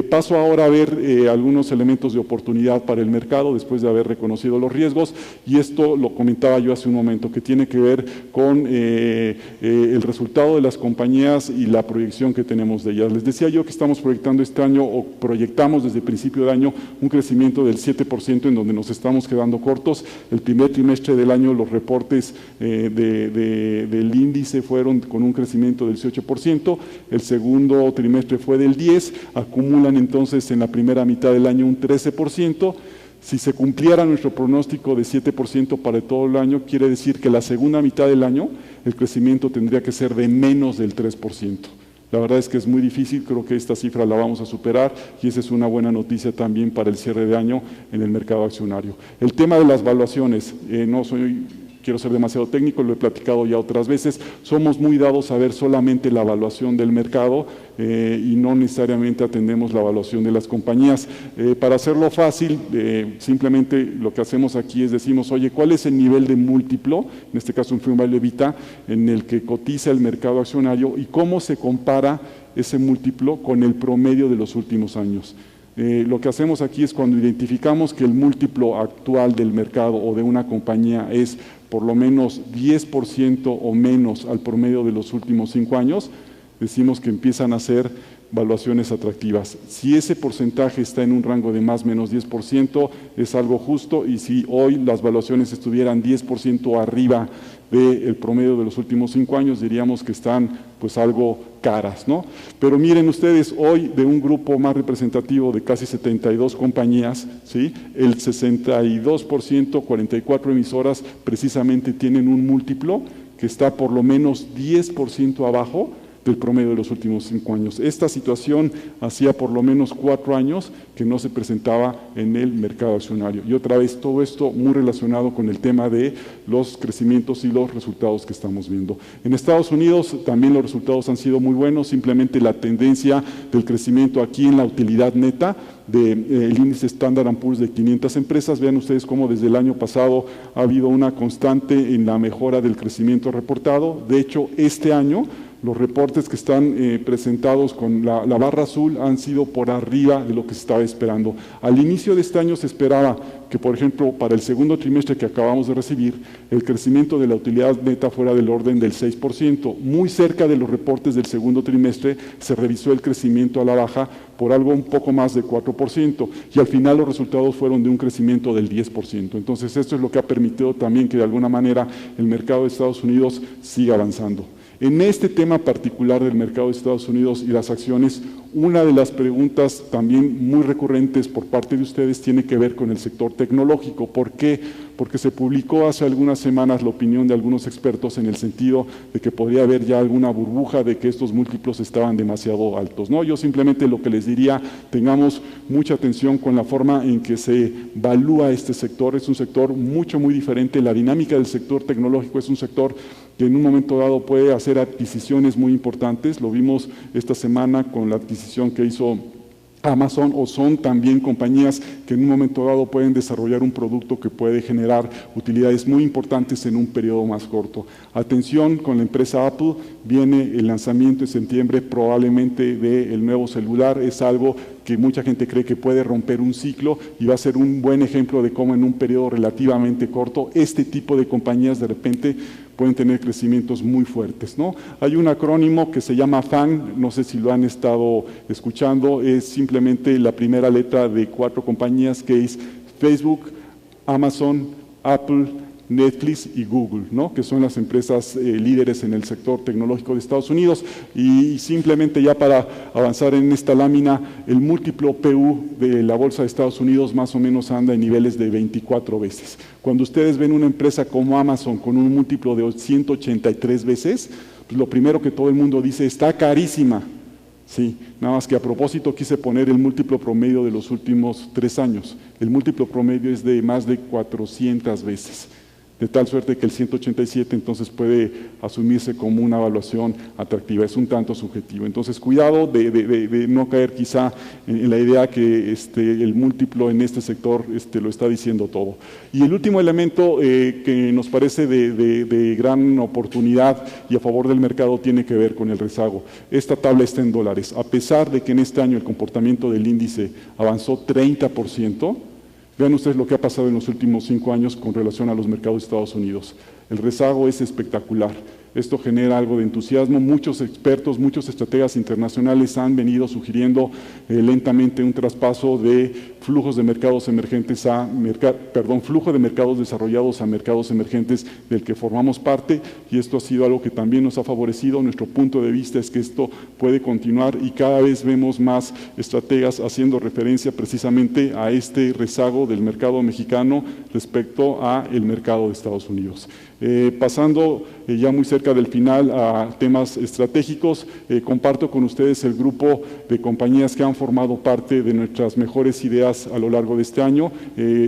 Paso ahora a ver algunos elementos de oportunidad para el mercado después de haber reconocido los riesgos, y esto lo comentaba yo hace un momento, que tiene que ver con el resultado de las compañías y la proyección que tenemos de ellas. Les decía yo que estamos proyectando este año, o proyectamos desde el principio de año, un crecimiento del 7%, en donde nos estamos quedando cortos. El primer trimestre del año los reportes del índice fueron con un crecimiento del 18%, el segundo trimestre fue del 10%, acumulan entonces en la primera mitad del año un 13%. Si se cumpliera nuestro pronóstico de 7% para todo el año, quiere decir que la segunda mitad del año el crecimiento tendría que ser de menos del 3%. La verdad es que es muy difícil, creo que esta cifra la vamos a superar, y esa es una buena noticia también para el cierre de año en el mercado accionario. El tema de las valuaciones, quiero ser demasiado técnico, lo he platicado ya otras veces, somos muy dados a ver solamente la evaluación del mercado y no necesariamente atendemos la evaluación de las compañías. Para hacerlo fácil, simplemente lo que hacemos aquí es decimos, oye, ¿cuál es el nivel de múltiplo, en este caso un firm value EBITDA, en el que cotiza el mercado accionario, y cómo se compara ese múltiplo con el promedio de los últimos años? Lo que hacemos aquí es, cuando identificamos que el múltiplo actual del mercado o de una compañía es por lo menos 10% o menos al promedio de los últimos 5 años, decimos que empiezan a ser valuaciones atractivas. Si ese porcentaje está en un rango de más o menos 10%, es algo justo, y si hoy las valuaciones estuvieran 10% arriba del promedio de los últimos 5 años, diríamos que están pues algo caras, ¿no? Pero miren ustedes, hoy de un grupo más representativo de casi 72 compañías, ¿sí? El 62%, 44 emisoras, precisamente tienen un múltiplo que está por lo menos 10% abajo del promedio de los últimos 5 años. Esta situación hacía por lo menos 4 años que no se presentaba en el mercado accionario. Y otra vez, todo esto muy relacionado con el tema de los crecimientos y los resultados que estamos viendo. En Estados Unidos también los resultados han sido muy buenos, simplemente la tendencia del crecimiento aquí en la utilidad neta del índice Standard & Poor's de 500 empresas. Vean ustedes cómo desde el año pasado ha habido una constante en la mejora del crecimiento reportado. De hecho, este año los reportes que están presentados con la barra azul han sido por arriba de lo que se estaba esperando. Al inicio de este año se esperaba que, por ejemplo, para el segundo trimestre que acabamos de recibir, el crecimiento de la utilidad neta fuera del orden del 6%. Muy cerca de los reportes del segundo trimestre se revisó el crecimiento a la baja por algo un poco más de 4%, y al final los resultados fueron de un crecimiento del 10%. Entonces, esto es lo que ha permitido también que de alguna manera el mercado de Estados Unidos siga avanzando. En este tema particular del mercado de Estados Unidos y las acciones, una de las preguntas también muy recurrentes por parte de ustedes tiene que ver con el sector tecnológico. ¿Por qué? Porque se publicó hace algunas semanas la opinión de algunos expertos en el sentido de que podría haber ya alguna burbuja de que estos múltiplos estaban demasiado altos, ¿no? Yo simplemente lo que les diría, tengamos mucha atención con la forma en que se evalúa este sector. Es un sector muy diferente. La dinámica del sector tecnológico es un sector que en un momento dado puede hacer adquisiciones muy importantes. Lo vimos esta semana con la adquisición que hizo Amazon, o son también compañías que en un momento dado pueden desarrollar un producto que puede generar utilidades muy importantes en un periodo más corto. Atención con la empresa Apple, viene el lanzamiento en septiembre probablemente del nuevo celular. Es algo que mucha gente cree que puede romper un ciclo y va a ser un buen ejemplo de cómo en un periodo relativamente corto este tipo de compañías de repente pueden tener crecimientos muy fuertes, ¿no? Hay un acrónimo que se llama FANG, no sé si lo han estado escuchando, es simplemente la primera letra de 4 compañías que es Facebook, Amazon, Apple, Netflix y Google, ¿no? Que son las empresas líderes en el sector tecnológico de Estados Unidos. Y simplemente ya para avanzar en esta lámina, el múltiplo PU de la Bolsa de Estados Unidos más o menos anda en niveles de 24 veces. Cuando ustedes ven una empresa como Amazon con un múltiplo de 183 veces, pues lo primero que todo el mundo dice, está carísima. Sí, nada más que a propósito quise poner el múltiplo promedio de los últimos 3 años. El múltiplo promedio es de más de 400 veces. De tal suerte que el 187 entonces puede asumirse como una evaluación atractiva, es un tanto subjetivo. Entonces, cuidado de no caer quizá en la idea que el múltiplo en este sector lo está diciendo todo. Y el último elemento que nos parece de gran oportunidad y a favor del mercado tiene que ver con el rezago. Esta tabla está en dólares. A pesar de que en este año el comportamiento del índice avanzó 30%, vean ustedes lo que ha pasado en los últimos 5 años con relación a los mercados de Estados Unidos. El rezago es espectacular. Esto genera algo de entusiasmo. Muchos expertos, muchos estrategas internacionales han venido sugiriendo lentamente un traspaso de flujos de mercados emergentes flujo de mercados desarrollados a mercados emergentes del que formamos parte, y esto ha sido algo que también nos ha favorecido. Nuestro punto de vista es que esto puede continuar y cada vez vemos más estrategas haciendo referencia precisamente a este rezago del mercado mexicano respecto al mercado de Estados Unidos. Pasando ya muy cerca del final a temas estratégicos, comparto con ustedes el grupo de compañías que han formado parte de nuestras mejores ideas a lo largo de este año.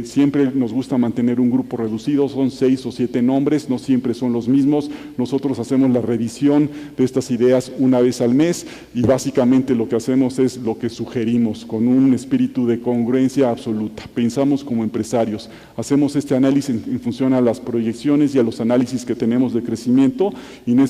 Siempre nos gusta mantener un grupo reducido, son 6 o 7 nombres, no siempre son los mismos. Nosotros hacemos la revisión de estas ideas una vez al mes y básicamente lo que hacemos es lo que sugerimos con un espíritu de congruencia absoluta. Pensamos como empresarios, hacemos este análisis en función a las proyecciones y a los análisis que tenemos de crecimiento, y no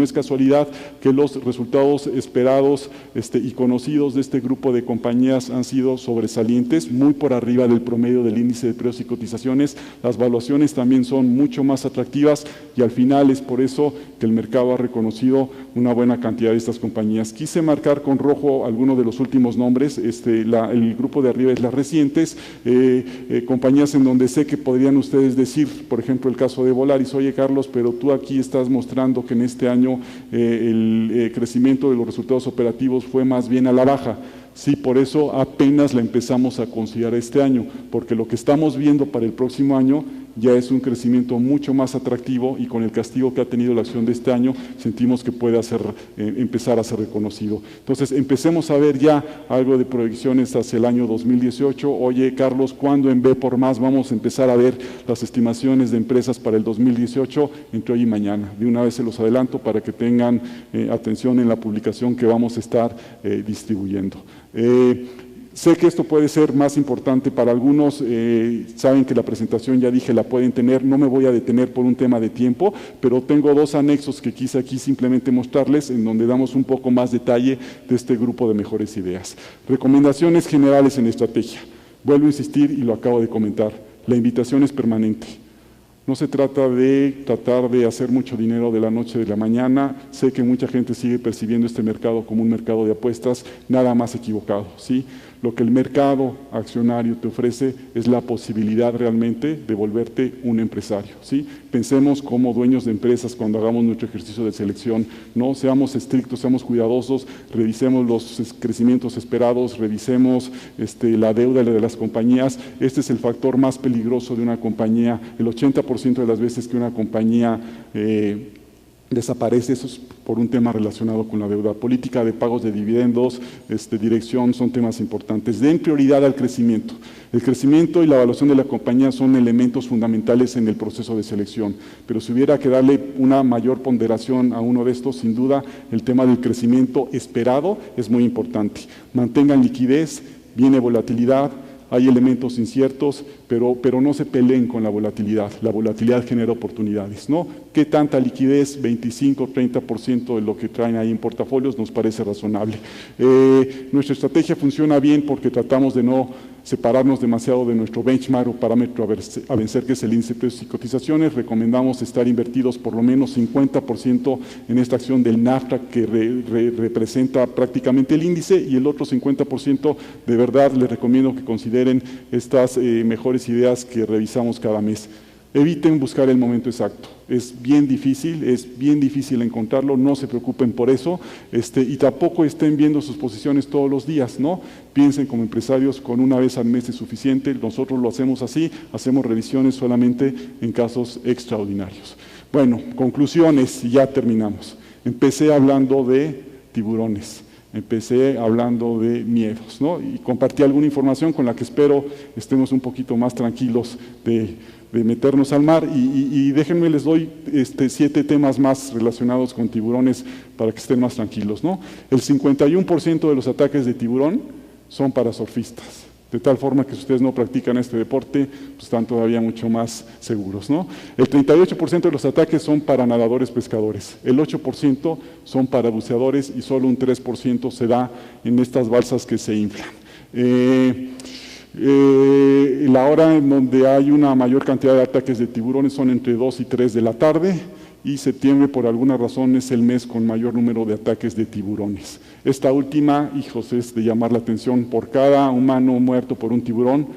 es casualidad que los resultados esperados y conocidos de este grupo de compañías han sido sobresalientes, muy por arriba del promedio del índice de precios y cotizaciones. Las valuaciones también son mucho más atractivas y al final es por eso que el mercado ha reconocido una buena cantidad de estas compañías. Quise marcar con rojo algunos de los últimos nombres. El grupo de arriba es las recientes, compañías en donde sé que podrían ustedes decir, por ejemplo, el caso de Volaris, oye Carlos, pero tú aquí estás mostrando que en este año el crecimiento de los resultados operativos fue más bien a la baja. Sí, por eso apenas la empezamos a considerar este año, porque lo que estamos viendo para el próximo año ya es un crecimiento mucho más atractivo y con el castigo que ha tenido la acción de este año, sentimos que puede empezar a ser reconocido. Entonces, empecemos a ver ya algo de proyecciones hacia el año 2018. Oye, Carlos, ¿cuándo en B por más vamos a empezar a ver las estimaciones de empresas para el 2018? Entre hoy y mañana. De una vez se los adelanto para que tengan atención en la publicación que vamos a estar distribuyendo. Sé que esto puede ser más importante para algunos, saben que la presentación, ya dije, la pueden tener, no me voy a detener por un tema de tiempo, pero tengo dos anexos que quise aquí simplemente mostrarles, en donde damos un poco más detalle de este grupo de mejores ideas. Recomendaciones generales en estrategia. Vuelvo a insistir y lo acabo de comentar, la invitación es permanente. No se trata de tratar de hacer mucho dinero de la noche a la mañana. Sé que mucha gente sigue percibiendo este mercado como un mercado de apuestas, nada más equivocado, ¿sí? Lo que el mercado accionario te ofrece es la posibilidad realmente de volverte un empresario, ¿sí? Pensemos como dueños de empresas cuando hagamos nuestro ejercicio de selección, no seamos estrictos, seamos cuidadosos, revisemos los crecimientos esperados, revisemos la deuda de las compañías. Este es el factor más peligroso de una compañía. El 80% de las veces que una compañía desaparece, eso es por un tema relacionado con la deuda. Política de pagos de dividendos, dirección, son temas importantes. Den prioridad al crecimiento. El crecimiento y la evaluación de la compañía son elementos fundamentales en el proceso de selección, pero si hubiera que darle una mayor ponderación a uno de estos, sin duda, el tema del crecimiento esperado es muy importante. Mantengan liquidez, viene volatilidad, hay elementos inciertos, pero no se peleen con la volatilidad. La volatilidad genera oportunidades, ¿no? ¿Qué tanta liquidez? 25, 30% de lo que traen ahí en portafolios nos parece razonable. Nuestra estrategia funciona bien porque tratamos de no separarnos demasiado de nuestro benchmark o parámetro a vencer, que es el índice de precios y cotizaciones. Recomendamos estar invertidos por lo menos 50% en esta acción del NAFTA, que representa prácticamente el índice, y el otro 50% de verdad les recomiendo que consideren estas mejores ideas que revisamos cada mes. Eviten buscar el momento exacto, es bien difícil encontrarlo, no se preocupen por eso, y tampoco estén viendo sus posiciones todos los días, ¿no? Piensen como empresarios, con una vez al mes es suficiente. Nosotros lo hacemos así, hacemos revisiones solamente en casos extraordinarios. Bueno, conclusiones y ya terminamos. Empecé hablando de tiburones. Empecé hablando de miedos, ¿no? Y compartí alguna información con la que espero estemos un poquito más tranquilos de meternos al mar, y déjenme, les doy 7 temas más relacionados con tiburones para que estén más tranquilos, ¿no? El 51% de los ataques de tiburón son para surfistas, de tal forma que si ustedes no practican este deporte, pues están todavía mucho más seguros, ¿no? El 38% de los ataques son para nadadores pescadores, el 8% son para buceadores y solo un 3% se da en estas balsas que se inflan. La hora en donde hay una mayor cantidad de ataques de tiburones son entre 2 y 3 de la tarde, y septiembre por alguna razón es el mes con mayor número de ataques de tiburones. Esta última, hijos, es de llamar la atención. Por cada humano muerto por un tiburón,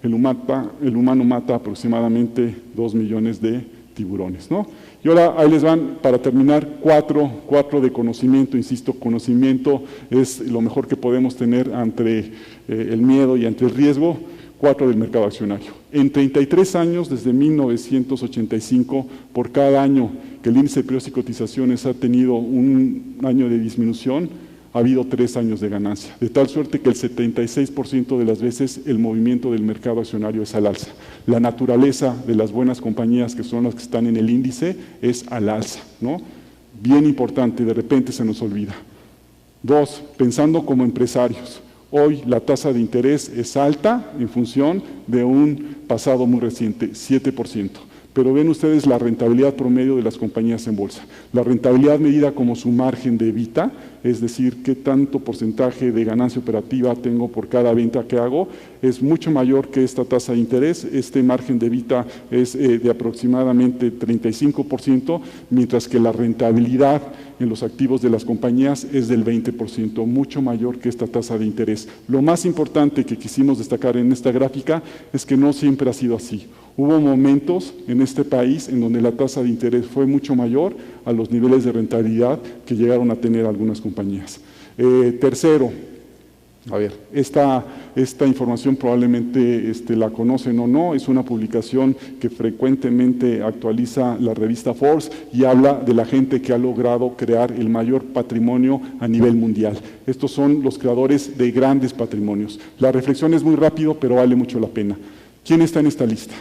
el humano mata aproximadamente 2 millones de tiburones, ¿no? Y ahora ahí les van, para terminar, cuatro de conocimiento. Insisto, conocimiento es lo mejor que podemos tener ante el miedo y ante el riesgo. 4 del mercado accionario. En 33 años, desde 1985, por cada año que el índice de precios y cotizaciones ha tenido un año de disminución, ha habido 3 años de ganancia, de tal suerte que el 76% de las veces el movimiento del mercado accionario es al alza. La naturaleza de las buenas compañías, que son las que están en el índice, es al alza, ¿no? Bien importante, de repente se nos olvida. 2, pensando como empresarios. Hoy la tasa de interés es alta en función de un pasado muy reciente, 7%. Pero ven ustedes la rentabilidad promedio de las compañías en bolsa. La rentabilidad medida como su margen de EBITDA, es decir, qué tanto porcentaje de ganancia operativa tengo por cada venta que hago, es mucho mayor que esta tasa de interés. Este margen de EBITDA es de aproximadamente 35%, mientras que la rentabilidad en los activos de las compañías es del 20%, mucho mayor que esta tasa de interés. Lo más importante que quisimos destacar en esta gráfica es que no siempre ha sido así. Hubo momentos en este país en donde la tasa de interés fue mucho mayor a los niveles de rentabilidad que llegaron a tener algunas compañías. Tercero, A ver, esta información probablemente la conocen o no, es una publicación que frecuentemente actualiza la revista Forbes y habla de la gente que ha logrado crear el mayor patrimonio a nivel mundial. Estos son los creadores de grandes patrimonios. La reflexión es muy rápido, pero vale mucho la pena. ¿Quién está en esta lista?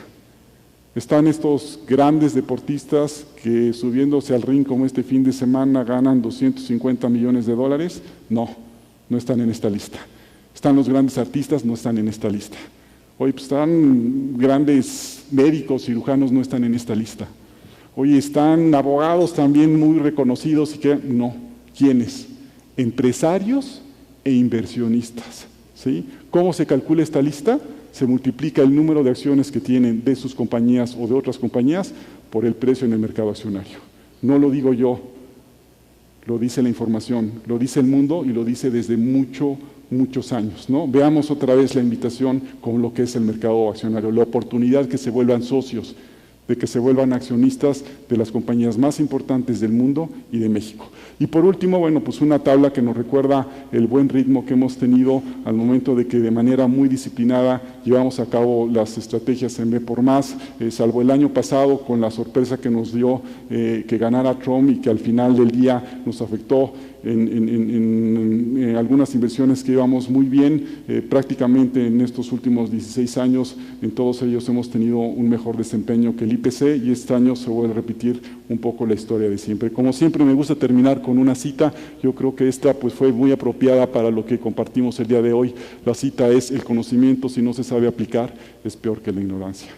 ¿Están estos grandes deportistas que subiéndose al ring como este fin de semana ganan 250 millones de dólares? No están en esta lista. Están los grandes artistas, no están en esta lista. Oye, pues están grandes médicos, cirujanos, no están en esta lista. Oye, están abogados también muy reconocidos y que no. ¿Quiénes? Empresarios e inversionistas. ¿Sí? ¿Cómo se calcula esta lista? Se multiplica el número de acciones que tienen de sus compañías o de otras compañías por el precio en el mercado accionario. No lo digo yo, lo dice la información, lo dice el mundo y lo dice desde muchos años, ¿no? Veamos otra vez la invitación con lo que es el mercado accionario, la oportunidad que se vuelvan socios, de que se vuelvan accionistas de las compañías más importantes del mundo y de México. Y por último, bueno, pues una tabla que nos recuerda el buen ritmo que hemos tenido al momento de que de manera muy disciplinada llevamos a cabo las estrategias en B por Más, salvo el año pasado con la sorpresa que nos dio que ganara Trump y que al final del día nos afectó en algunas inversiones que íbamos muy bien, prácticamente en estos últimos 16 años, en todos ellos hemos tenido un mejor desempeño que el IPC y este año se vuelve a repetir un poco la historia de siempre. Como siempre me gusta terminar con una cita, yo creo que esta pues fue muy apropiada para lo que compartimos el día de hoy. La cita es: el conocimiento, si no se sabe aplicar, es peor que la ignorancia.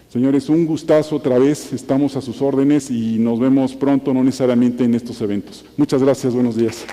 Señores, un gustazo otra vez, estamos a sus órdenes y nos vemos pronto, no necesariamente en estos eventos. Muchas gracias, buenos días.